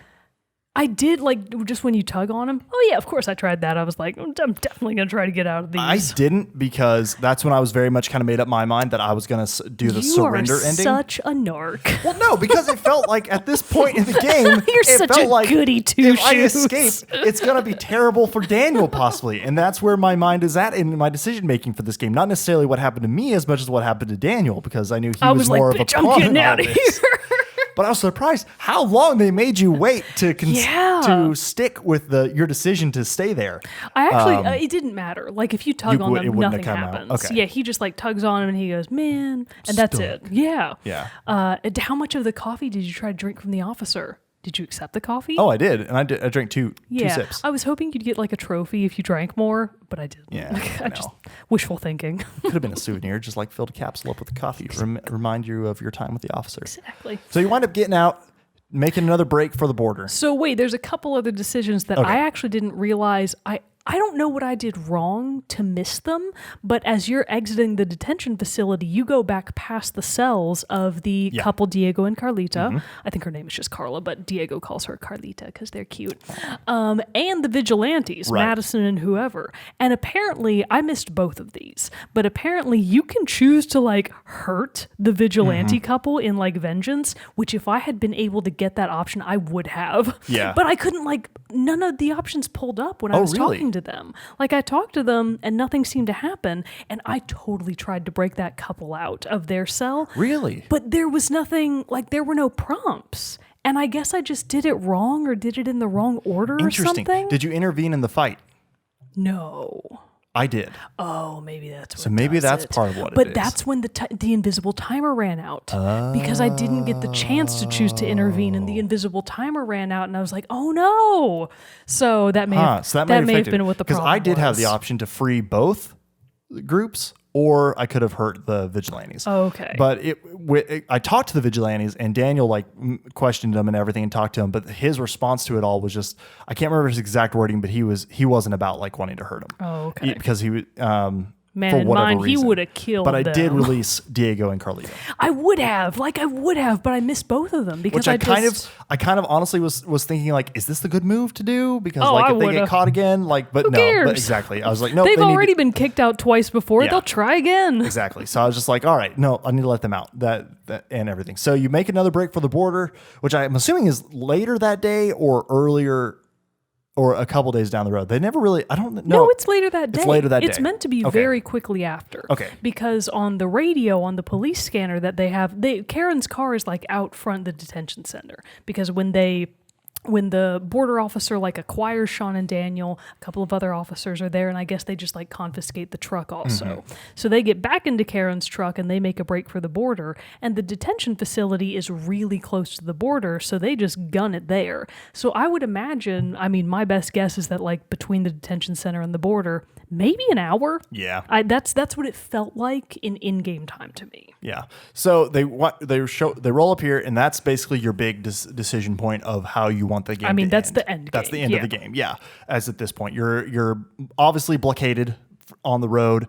I did, like, just when you tug on him. Oh, yeah, of course I tried that. I was like, I'm definitely going to try to get out of these. I didn't, because that's when I was very much kind of made up my mind that I was going to do the surrender ending. You are such a narc. Well, no, because it felt like at this point in the game, You're it such felt a like goody two-shoes. if I escape, it's going to be terrible for Daniel possibly. And that's where my mind is at in my decision making for this game. Not necessarily what happened to me as much as what happened to Daniel, because I knew he was more like, of a pawn. I'm getting out of here. But I was surprised how long they made you wait to stick with your decision to stay there. I actually, it didn't matter. Like if you tug on them, nothing happens. Okay. Yeah, he just like tugs on him and he goes, man, and that's it. Yeah. Yeah. How much of the coffee did you try to drink from the officer? Did you accept the coffee? Oh, I did. And I drank two sips. I was hoping you'd get like a trophy if you drank more, but I didn't. Yeah, I just wishful thinking. Could have been a souvenir, just like filled a capsule up with coffee. Remind you of your time with the officer. Exactly. So you wind up getting out, making another break for the border. So wait, there's a couple other decisions that I actually didn't realize. I don't know what I did wrong to miss them, but as you're exiting the detention facility, you go back past the cells of the couple, Diego and Carlita. Mm-hmm. I think her name is just Carla, but Diego calls her Carlita because they're cute. And the vigilantes, Madison and whoever. And apparently, I missed both of these, but apparently you can choose to like hurt the vigilante couple in like vengeance, which if I had been able to get that option, I would have. Yeah. But I couldn't none of the options pulled up when I was talking to them. Like I talked to them and nothing seemed to happen, and I totally tried to break that couple out of their cell. Really? But there was nothing, there were no prompts. And I guess I just did it wrong or did it in the wrong order or something. Did you intervene in the fight? No. I did. Oh, maybe that's what So maybe that's part of what it is. But that's when the invisible timer ran out. Because I didn't get the chance to choose to intervene, and the invisible timer ran out, and I was like, oh no. So that may have been what the problem was. Because I did have the option to free both groups, or I could have hurt the vigilantes. Okay. But I talked to the vigilantes, and Daniel questioned them and everything and talked to him. But his response to it all was just, I can't remember his exact wording, but he wasn't about wanting to hurt him. Oh, okay. Because he was Man, for in whatever mine, reason. he would have killed But I them. did release Diego and Carlita. I would have, but I missed both of them because Which I kind of honestly was thinking is this the good move to do? Because if they get caught again, but Who no, cares? but exactly. I was like, no, they've already been kicked out twice before. Yeah. They'll try again. Exactly. So I was just like, all right, no, I need to let them out. That and everything. So you make another break for the border, which I'm assuming is later that day or earlier. Or a couple days down the road. They never really, I don't know. No, it's later that day. It's later that day. It's meant to be very quickly after. Okay. Because on the radio, on the police scanner that they have, Karen's car is out front the detention center. Because when they when the border officer like acquires Sean and Daniel, a couple of other officers are there, and I guess they just like confiscate the truck also. So they get back into Karen's truck and they make a break for the border, and the detention facility is really close to the border, so they just gun it there. So I would imagine, I mean, my best guess is that like between the detention center and the border, maybe an hour. Yeah. That's what it felt like in-game time to me. Yeah. So they roll up here, and that's basically your big decision point of how you want the game. I mean, to that's end. the end. That's game. the end of the game. Yeah. As at this point, you're obviously blockaded on the road.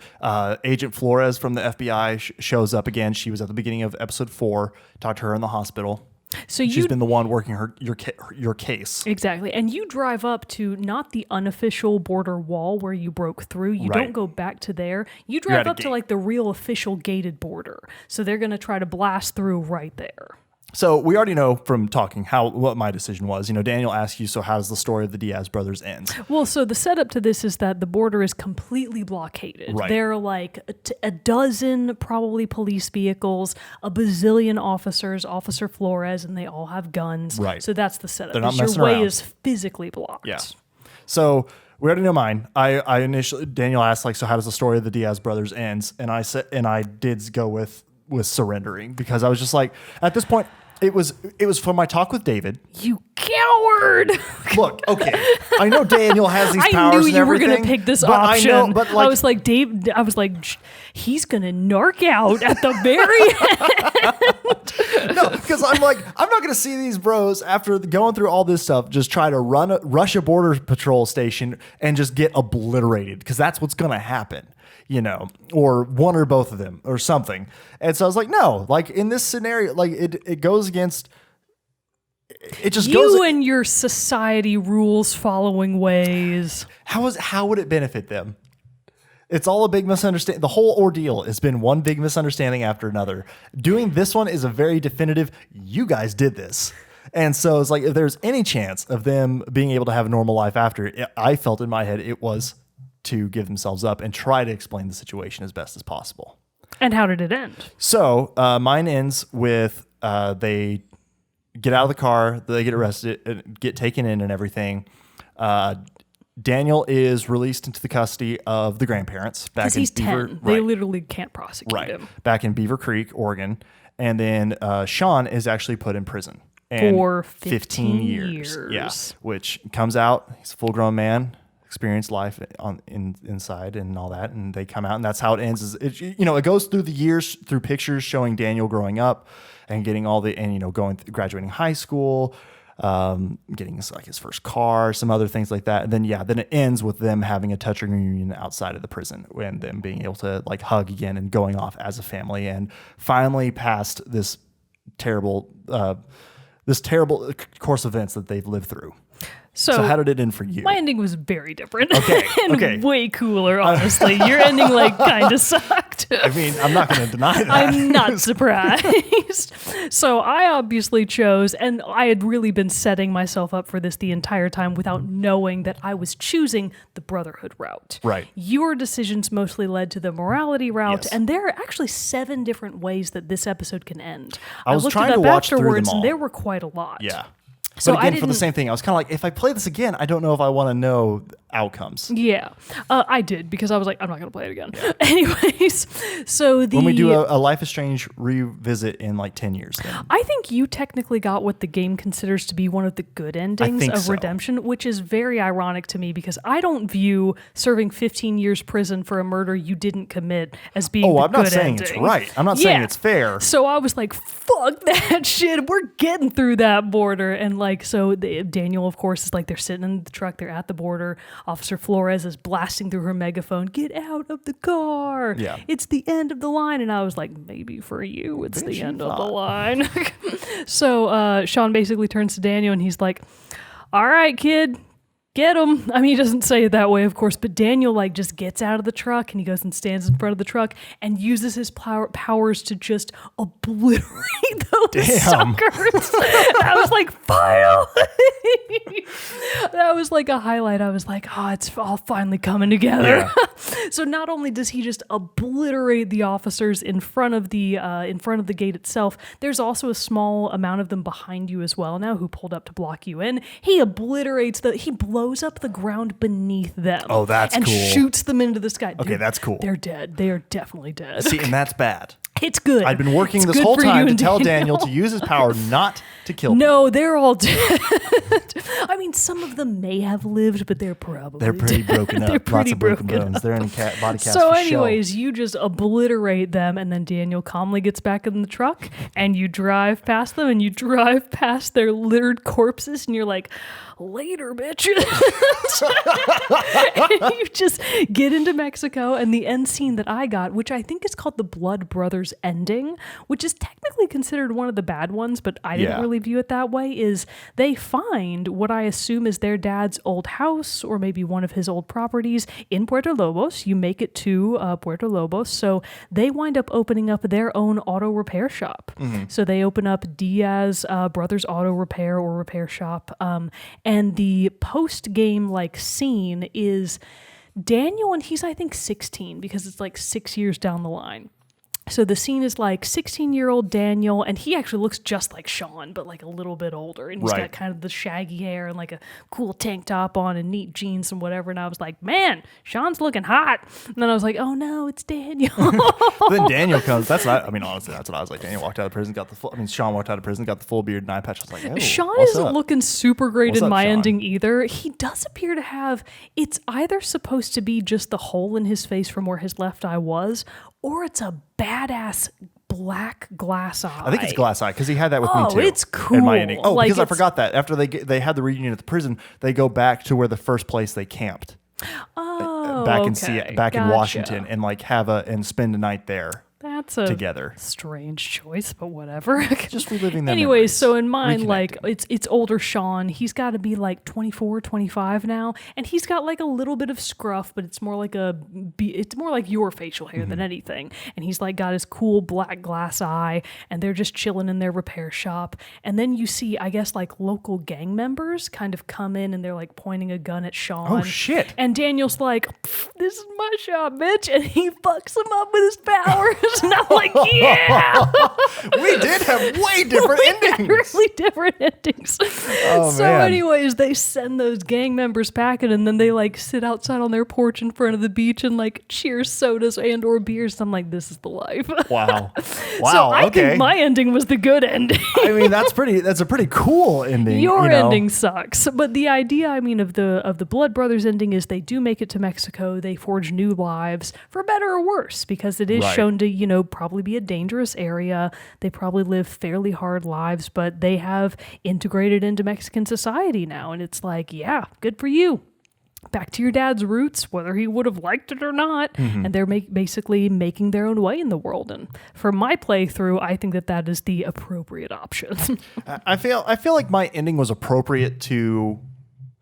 Agent Flores from the FBI shows up again. She was at the beginning of episode 4. Talked to her in the hospital. So she's been the one working your case. Exactly. And you drive up to not the unofficial border wall where you broke through. You don't go back to there. You drive up to like the real official gated border. So they're going to try to blast through right there. So we already know from talking what my decision was. You know, Daniel asked you, so how does the story of the Diaz brothers end? Well, so the setup to this is that the border is completely blockaded. Right. There are like a dozen probably police vehicles, a bazillion officers, Officer Flores, and they all have guns. Right. So that's the setup. They're not your messing way around. is physically blocked. Yeah. So we already know mine. I initially, Daniel asked like, so how does the story of the Diaz brothers ends? And I did go with surrendering, because I was just like, at this point, it was from my talk with David. You coward! Look, okay, I know Daniel has these powers. I knew and you were everything, going to pick this but option. I know, but like, I was like, Dave. I was like, he's going to narc out at the very end. No, because I'm like, I'm not going to see these bros after going through all this stuff just try to rush a border patrol station and just get obliterated, because that's what's going to happen. You know, or one or both of them or something. And so I was like, no, like in this scenario, like it goes against, it just goes. You and your society rules following ways. How would it benefit them? It's all a big misunderstanding. The whole ordeal has been one big misunderstanding after another. Doing this one is a very definitive, you guys did this. And so it's like, if there's any chance of them being able to have a normal life after, I felt in my head it was to give themselves up and try to explain the situation as best as possible. And how did it end? So mine ends with they get out of the car, they get arrested, get taken in and everything. Daniel is released into the custody of the grandparents back in he's Beaver. 10. They literally can't prosecute him. Back in Beaver Creek, Oregon. And then Sean is actually put in prison. For 15 years. Yeah, which comes out, he's a full-grown man, experienced life inside and all that, and they come out, and that's how it ends. It goes through the years, through pictures showing Daniel growing up and getting graduating high school, getting his first car, some other things like that, and then it ends with them having a touching reunion outside of the prison and them being able to like hug again and going off as a family and finally past this terrible course of events that they've lived through. So how did it end for you? My ending was very different. Okay. Way cooler, honestly. Your ending kind of sucked. I mean, I'm not going to deny that. I'm not surprised. So I obviously chose, and I had really been setting myself up for this the entire time without knowing that I was choosing the Brotherhood route. Right. Your decisions mostly led to the morality route, Yes. and there are actually 7 different ways that this episode can end. I was looked trying it to up watch through them afterwards, all. and there were quite a lot. Yeah. So but again, for the same thing, I was kind of like, if I play this again, I don't know if I want to know outcomes. Yeah, I did, because I was like, I'm not going to play it again. Yeah. Anyways, so when we do a Life is Strange revisit in like 10 years, then. I think you technically got what the game considers to be one of the good endings of redemption, which is very ironic to me, because I don't view serving 15 years prison for a murder you didn't commit as being the I'm good not saying ending. it's right. I'm not saying it's fair. So I was like, fuck that shit. We're getting through that border. And Daniel, of course, is like, they're sitting in the truck, they're at the border. Officer Flores is blasting through her megaphone, "Get out of the car. Yeah. It's the end of the line." And I was like, maybe for you, it's the end of the line. So Sean basically turns to Daniel and he's like, "All right, kid, get him. I mean, he doesn't say it that way, of course, but Daniel like just gets out of the truck and he goes and stands in front of the truck and uses his powers to just obliterate those suckers. I was like, finally. That was like a highlight. I was like, oh, it's all finally coming together. Yeah. So not only does he just obliterate the officers in front of the gate itself, there's also a small amount of them behind you as well now who pulled up to block you in. He blows up the ground beneath them. Oh, that's and cool. And shoots them into the sky. Okay, that's cool. They're dead. They are definitely dead. See, and that's bad. It's good. I've been working this whole time to tell Daniel to use his power not to kill people. No, they're all dead. I mean, some of them may have lived, but they're probably They're pretty dead. broken up. They're pretty Lots of broken broken bones. They're in body cast. So for anyways, show. you just obliterate them, and then Daniel calmly gets back in the truck, and you drive past them, and you drive past their littered corpses, and you're like, later, bitch. And you just get into Mexico, and the end scene that I got, which I think is called the Blood Brothers ending, which is technically considered one of the bad ones, but I didn't really view it that way, is they find what I assume is their dad's old house or maybe one of his old properties in Puerto Lobos. You make it to Puerto Lobos, so they wind up opening up their own auto repair shop. Mm-hmm. So they open up Diaz Brothers Auto Repair or Repair Shop, and the post-game like scene is Daniel, and he's I think 16 because it's like 6 years down the line. So the scene is like 16-year-old Daniel, and he actually looks just like Sean, but like a little bit older. And he's got kind of the shaggy hair and like a cool tank top on and neat jeans and whatever. And I was like, man, Sean's looking hot. And then I was like, oh no, it's Daniel. Then Daniel comes. Honestly, that's what I was like. Daniel walked out of prison, Sean walked out of prison, got the full beard and eye patch. I was like, oh, Sean isn't looking super great in my ending either. He does appear to have, it's either supposed to be just the hole in his face from where his left eye was, or it's a badass black glass eye. I think it's glass eye because he had that with me too. Oh, it's cool. In my ending. Oh, like because I forgot that after they had the reunion at the prison, they go back to where the first place they camped. Oh, back okay. in Washington, and like and spend a night there. That's a together. Strange choice, but whatever. Just reliving them. Anyways, memories. so in mine, like it's older Sean. He's got to be like 24, 25 now, and he's got like a little bit of scruff, but it's more like your facial hair than anything. And he's like got his cool black glass eye, and they're just chilling in their repair shop. And then you see, I guess, like local gang members kind of come in, and they're like pointing a gun at Sean. Oh shit! And Daniel's like, "This is my shop, bitch," and he fucks him up with his powers. And I'm like, yeah. We did have way different endings. Really different endings. Oh, so man. anyways, they send those gang members packing, and then they like sit outside on their porch in front of the beach and like cheers sodas and or beers. I'm like, this is the life. Wow. So I think my ending was the good ending. I mean, that's a pretty cool ending. Your ending sucks. But the idea, I mean, of the Blood Brothers ending is they do make it to Mexico. They forge new lives, for better or worse, because it is shown to, probably be a dangerous area. They probably live fairly hard lives, but they have integrated into Mexican society now. And it's like, yeah, good for you. Back to your dad's roots, whether he would have liked it or not. Mm-hmm. And they're basically making their own way in the world. And for my playthrough, I think that is the appropriate option. I feel like my ending was appropriate to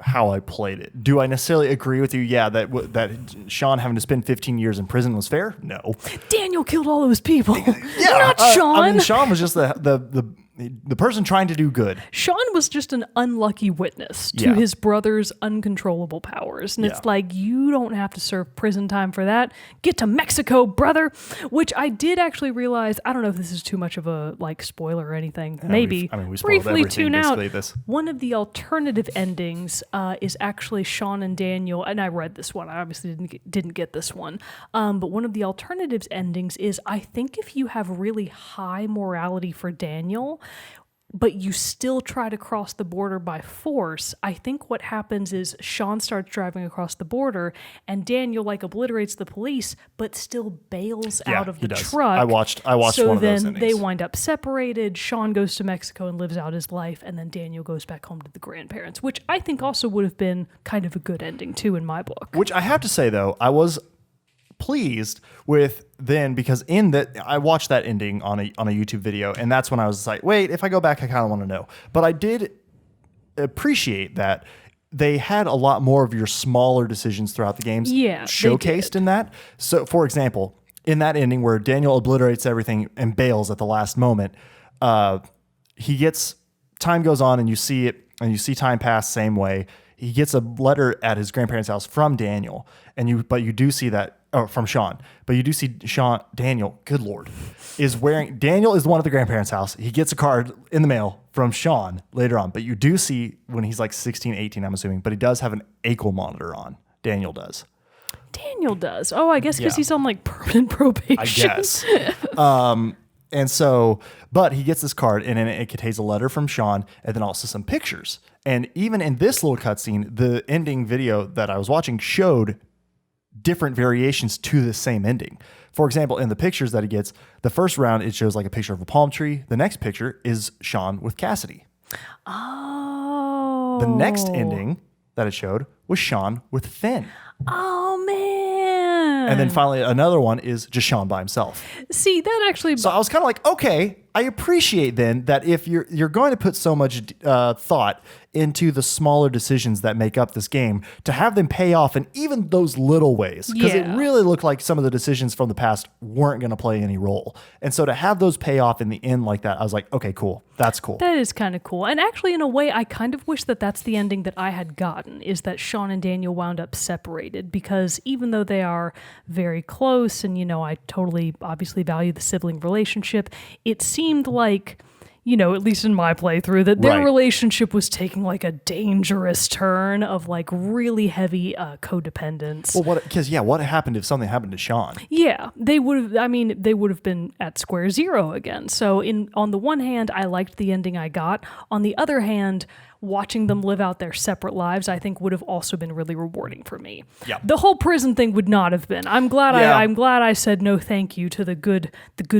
how I played it. Do I necessarily agree with you? Yeah, that Sean having to spend 15 years in prison was fair? No. Daniel killed all those people. Yeah, not Sean. I mean, Sean was just the person trying to do good. Sean was just an unlucky witness to his brother's uncontrollable powers. And it's like, you don't have to serve prison time for that. Get to Mexico, brother. Which I did actually realize, I don't know if this is too much of a like spoiler or anything. Maybe. We briefly tune out. This. One of the alternative endings is actually Sean and Daniel, and I read this one. I obviously didn't get this one. But one of the alternatives endings is, I think if you have really high morality for Daniel, but you still try to cross the border by force, I think what happens is Sean starts driving across the border, and Daniel like obliterates the police, but still bails out of the truck. I watched so one of those endings. So then they wind up separated. Sean goes to Mexico and lives out his life, and then Daniel goes back home to the grandparents, which I think also would have been kind of a good ending too in my book. Which I have to say though, I was pleased with then, because in that I watched that ending on a YouTube video, and that's when I was like, wait, if I go back, I kind of want to know. But I did appreciate that they had a lot more of your smaller decisions throughout the games showcased in that. So, for example, in that ending where Daniel obliterates everything and bails at the last moment, time goes on and you see it, and you see time pass same way. He gets a letter at his grandparents' house from Daniel, but you do see that, or from Sean, but you do see Daniel, good Lord, Daniel is the one at the grandparents' house. He gets a card in the mail from Sean later on, but you do see when he's like 16, 18, I'm assuming, but he does have an ankle monitor on. Daniel does. Oh, I guess because he's on like permanent probation. I guess. And so, but he gets this card, and it contains a letter from Sean, and then also some pictures. And even in this little cutscene, the ending video that I was watching showed different variations to the same ending. For example, in the pictures that he gets, the first round, it shows like a picture of a palm tree. The next picture is Sean with Cassidy. Oh. The next ending that it showed was Sean with Finn. Oh, man. And then finally, another one is just Sean by himself. See, that actually... So I was kind of like, okay, I appreciate then that if you're going to put so much thought into the smaller decisions that make up this game, to have them pay off in even those little ways, because it really looked like some of the decisions from the past weren't going to play any role. And so to have those pay off in the end like that, I was like, okay, cool. That's cool. That is kind of cool. And actually, in a way, I kind of wish that that's the ending that I had gotten, is that Sean and Daniel wound up separated, because even though they are very close and, I totally obviously value the sibling relationship, it seemed like, at least in my playthrough, that their relationship was taking like a dangerous turn of like really heavy codependence. Well, what happened if something happened to Sean? Yeah, they would have been at square zero again. So on the one hand, I liked the ending I got. On the other hand, watching them live out their separate lives, I think would have also been really rewarding for me. Yeah. The whole prison thing would not have been. I'm glad I said no thank you to the good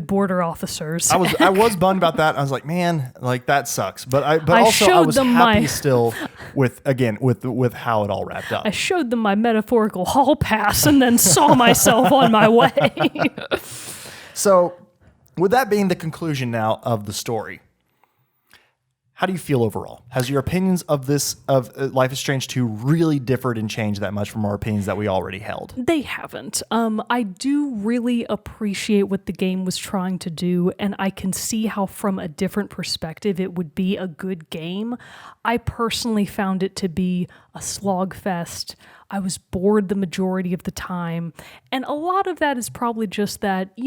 border officers. I was bummed about that. I was like, man, like that sucks. But I was happy still with how it all wrapped up. I showed them my metaphorical hall pass and then saw myself on my way. So, with that being the conclusion now of the story, how do you feel overall? Has your opinions of Life is Strange 2 really differed and changed that much from our opinions that we already held? They haven't. I do really appreciate what the game was trying to do, and I can see how from a different perspective it would be a good game. I personally found it to be a slog fest. I was bored the majority of the time, and a lot of that is probably just that,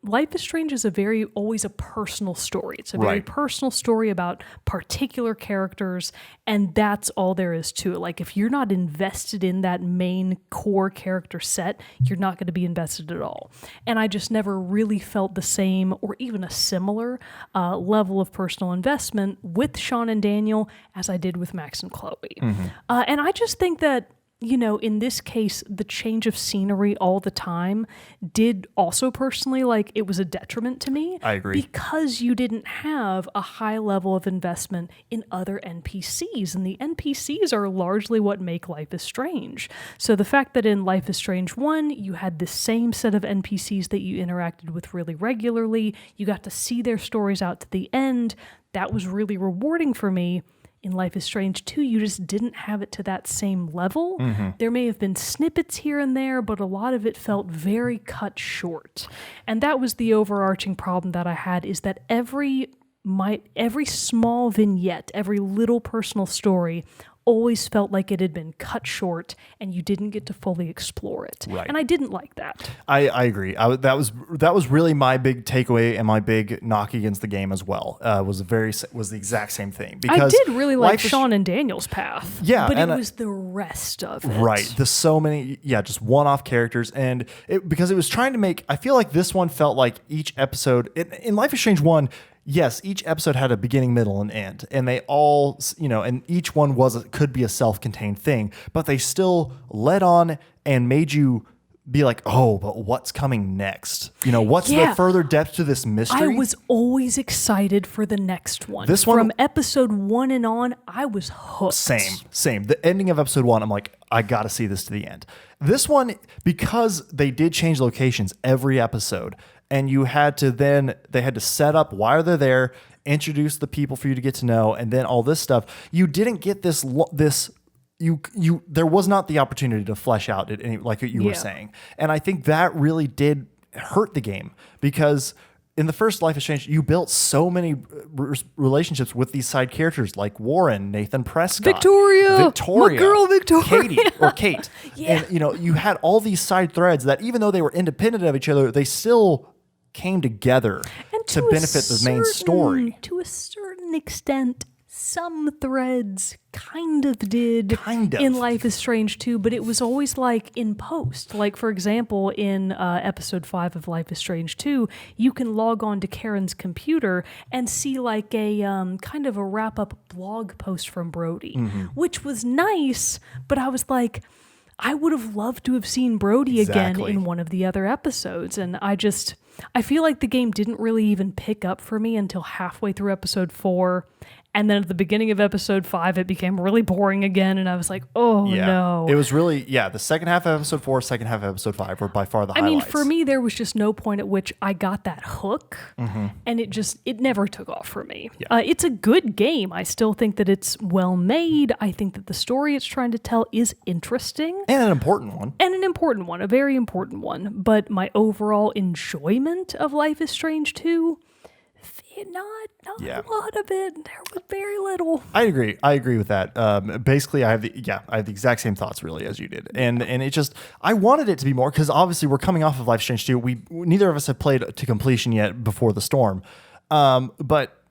Life is Strange is always a personal story. It's a very personal story about particular characters, and that's all there is to it. Like, if you're not invested in that main core character set, you're not going to be invested at all. And I just never really felt the same or even a similar level of personal investment with Sean and Daniel as I did with Max and Chloe. Mm-hmm. And I just think that, in this case, the change of scenery all the time did also personally, it was a detriment to me. I agree. Because you didn't have a high level of investment in other NPCs. And the NPCs are largely what make Life is Strange. So the fact that in Life is Strange 1, you had the same set of NPCs that you interacted with really regularly, you got to see their stories out to the end, that was really rewarding for me. In Life is Strange 2, you just didn't have it to that same level. Mm-hmm. There may have been snippets here and there, but a lot of it felt very cut short. And that was the overarching problem that I had, is that every small vignette, every little personal story always felt like it had been cut short and you didn't get to fully explore it. Right. And I didn't like that. I agree. That was really my big takeaway and my big knock against the game as well. Was the exact same thing. Because I did really like Sean and Daniel's path. Yeah. But it was the rest of it. Right. There's so many, just one-off characters. And because it was trying to make, I feel like this one felt like each episode, in Life is Strange 1, yes, each episode had a beginning, middle, and end, and they all, and each one could be a self-contained thing, but they still led on and made you be like, oh, but what's coming next? What's the further depth to this mystery? I was always excited for the next one. This one, from episode 1 and on, I was hooked. Same. The ending of episode 1, I'm like, I got to see this to the end. This one, because they did change locations every episode, and they had to set up why they're there, introduce the people for you to get to know, and then all this stuff. You didn't get this there was not the opportunity to flesh out it like you were saying. And I think that really did hurt the game, because in the first Life is Strange, you built so many relationships with these side characters like Warren, Nathan Prescott, Victoria, my girl Victoria, Kate. And you had all these side threads that, even though they were independent of each other, they still came together to benefit the main story. To a certain extent, some threads kind of did in Life is Strange 2, but it was always like in post. Like, for example, in episode 5 of Life is Strange 2, you can log on to Karen's computer and see like a kind of a wrap-up blog post from Brody, which was nice, but I was like, I would have loved to have seen Brody again in one of the other episodes, and I feel like the game didn't really even pick up for me until halfway through episode 4. And then at the beginning of episode 5, it became really boring again. And I was like, no. It was really, the second half of episode 4, second half of episode 5 were by far the highlights. I mean, for me, there was just no point at which I got that hook. And it never took off for me. Yeah. It's a good game. I still think that it's well made. I think that the story it's trying to tell is interesting. And an important one. A very important one. But my overall enjoyment of Life is Strange 2... Not a lot of it. There was very little. I agree with that. Basically, I have the exact same thoughts really as you did, and it just, I wanted it to be more, because obviously we're coming off of Life is Strange 2. Neither of us have played to completion yet before the storm, but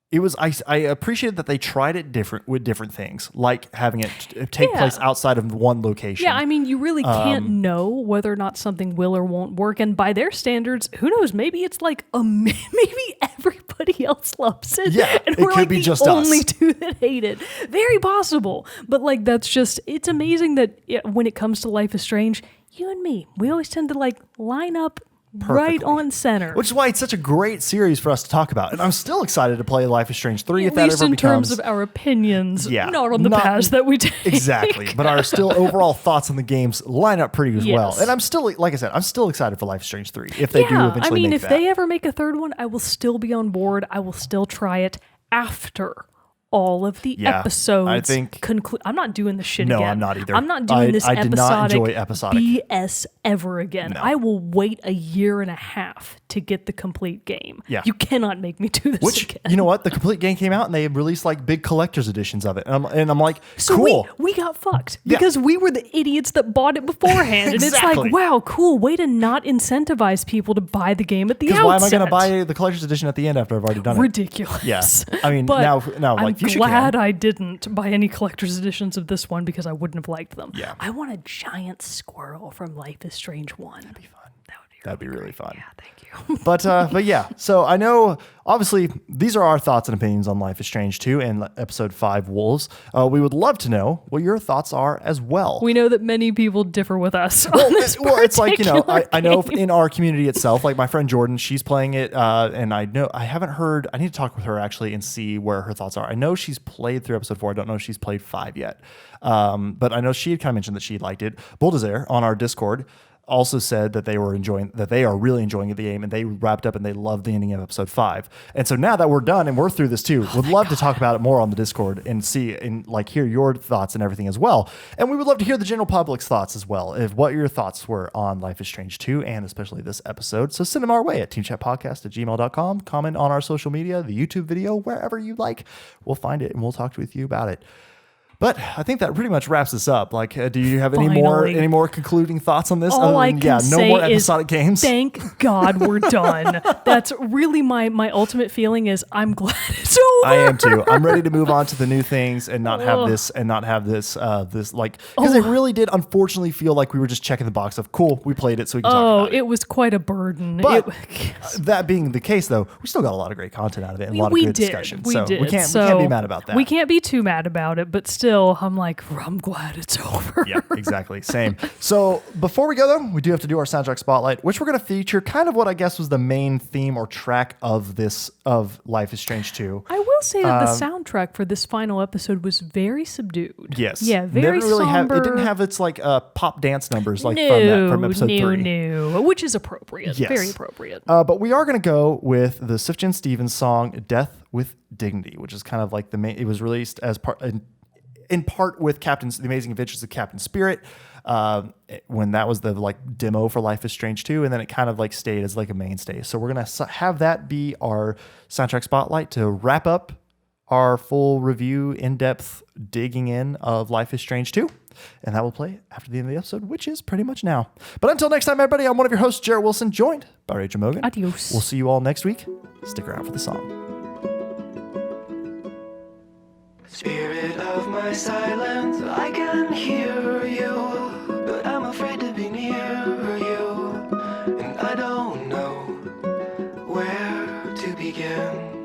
it was, I appreciated that they tried it with different things, like having it take place outside of one location. Yeah, I mean, you really can't know whether or not something will or won't work. And by their standards, who knows? Maybe it's like maybe everybody else loves it. Yeah, and it we're could like be the just only us. two that hate it. Very possible. But like, it's amazing that when it comes to Life is Strange, you and me, we always tend to like line up right on center. Which is why it's such a great series for us to talk about. And I'm still excited to play Life is Strange 3 if that ever becomes... At least in terms of our opinions, not on the paths that we take. Exactly. But our still overall thoughts on the games line up pretty well. And I'm still, like I said, I'm still excited for Life is Strange 3 if they do eventually make that. If they ever make a third one, I will still be on board. I will still try it after all of the episodes. I think I'm not doing this shit no, again. I'm not either. I'm not doing this I did not enjoy episodic BS ever again. No. I will wait a year and a half to get the complete game. Yeah. You cannot make me do this again. You know what? The complete game came out and they released like big collector's editions of it. And I'm like, so cool. We got fucked because we were the idiots that bought it beforehand. And it's like, wow, cool. Way to not incentivize people to buy the game at the outset. Why am I going to buy the collector's edition at the end after I've already done it? Ridiculous. Yeah. I mean, now like, I'm glad I didn't buy any collector's editions of this one because I wouldn't have liked them. Yeah. I want a giant squirrel from Life is Strange 1. That'd be fun. That'd be really fun. Yeah, thank you. But yeah, so I know, obviously, these are our thoughts and opinions on Life is Strange 2 and episode 5, Wolves. We would love to know what your thoughts are as well. We know that many people differ with us on this it's like, I know game. in our community itself, like my friend Jordan, she's playing it, and I know, I haven't heard, I need to talk with her actually and see where her thoughts are. I know she's played through episode 4. I don't know if she's played 5 yet. But I know she had kind of mentioned that she liked it. Bulldozer on our Discord also said that they are really enjoying the game, and they wrapped up and they loved the ending of episode 5. And so now that we're done and we're through this too, would love to talk about it more on the Discord and see and like hear your thoughts and everything as well. And we would love to hear the general public's thoughts as well, if what your thoughts were on Life is Strange 2 and especially this episode. So send them our way at teamchatpodcast@gmail.com. Comment on our social media, the YouTube video, wherever you like. We'll find it and we'll talk with you about it. But I think that pretty much wraps this up. Like, do you have any more concluding thoughts on this? All I can say no more episodic games. Thank God we're done. That's really my ultimate feeling is I'm glad it's over. I am too. I'm ready to move on to the new things and not have this like, because it really did unfortunately feel like we were just checking the box of cool, we played it so we can talk about it. It was quite a burden. But that being the case though, we still got a lot of great content out of it and a lot of good discussion. We can't be mad about that. We can't be too mad about it, but still I'm like, I'm glad it's over. Yeah, exactly. Same. So before we go though, we do have to do our soundtrack spotlight, which we're going to feature kind of what I guess was the main theme or track of Life is Strange 2. I will say that the soundtrack for this final episode was very subdued. Yes. Yeah, very somber. It didn't have its like pop dance numbers like from episode 3. No, which is appropriate. Yes. Very appropriate. But we are going to go with the Sufjan Stevens song "Death with Dignity," which is kind of like the main. It was released as part. in part with The Amazing Adventures of Captain Spirit, when that was the like demo for Life is Strange 2, and then it kind of like stayed as like a mainstay. So we're gonna have that be our soundtrack spotlight to wrap up our full review, in-depth digging in of Life is Strange 2. And that will play after the end of the episode, which is pretty much now. But until next time, everybody, I'm one of your hosts, Jerrett Wilson, joined by Rachel Mogan. Adios. We'll see you all next week. Stick around for the song. Spirit of my silence, I can hear you, but I'm afraid to be near you, and I don't know where to begin.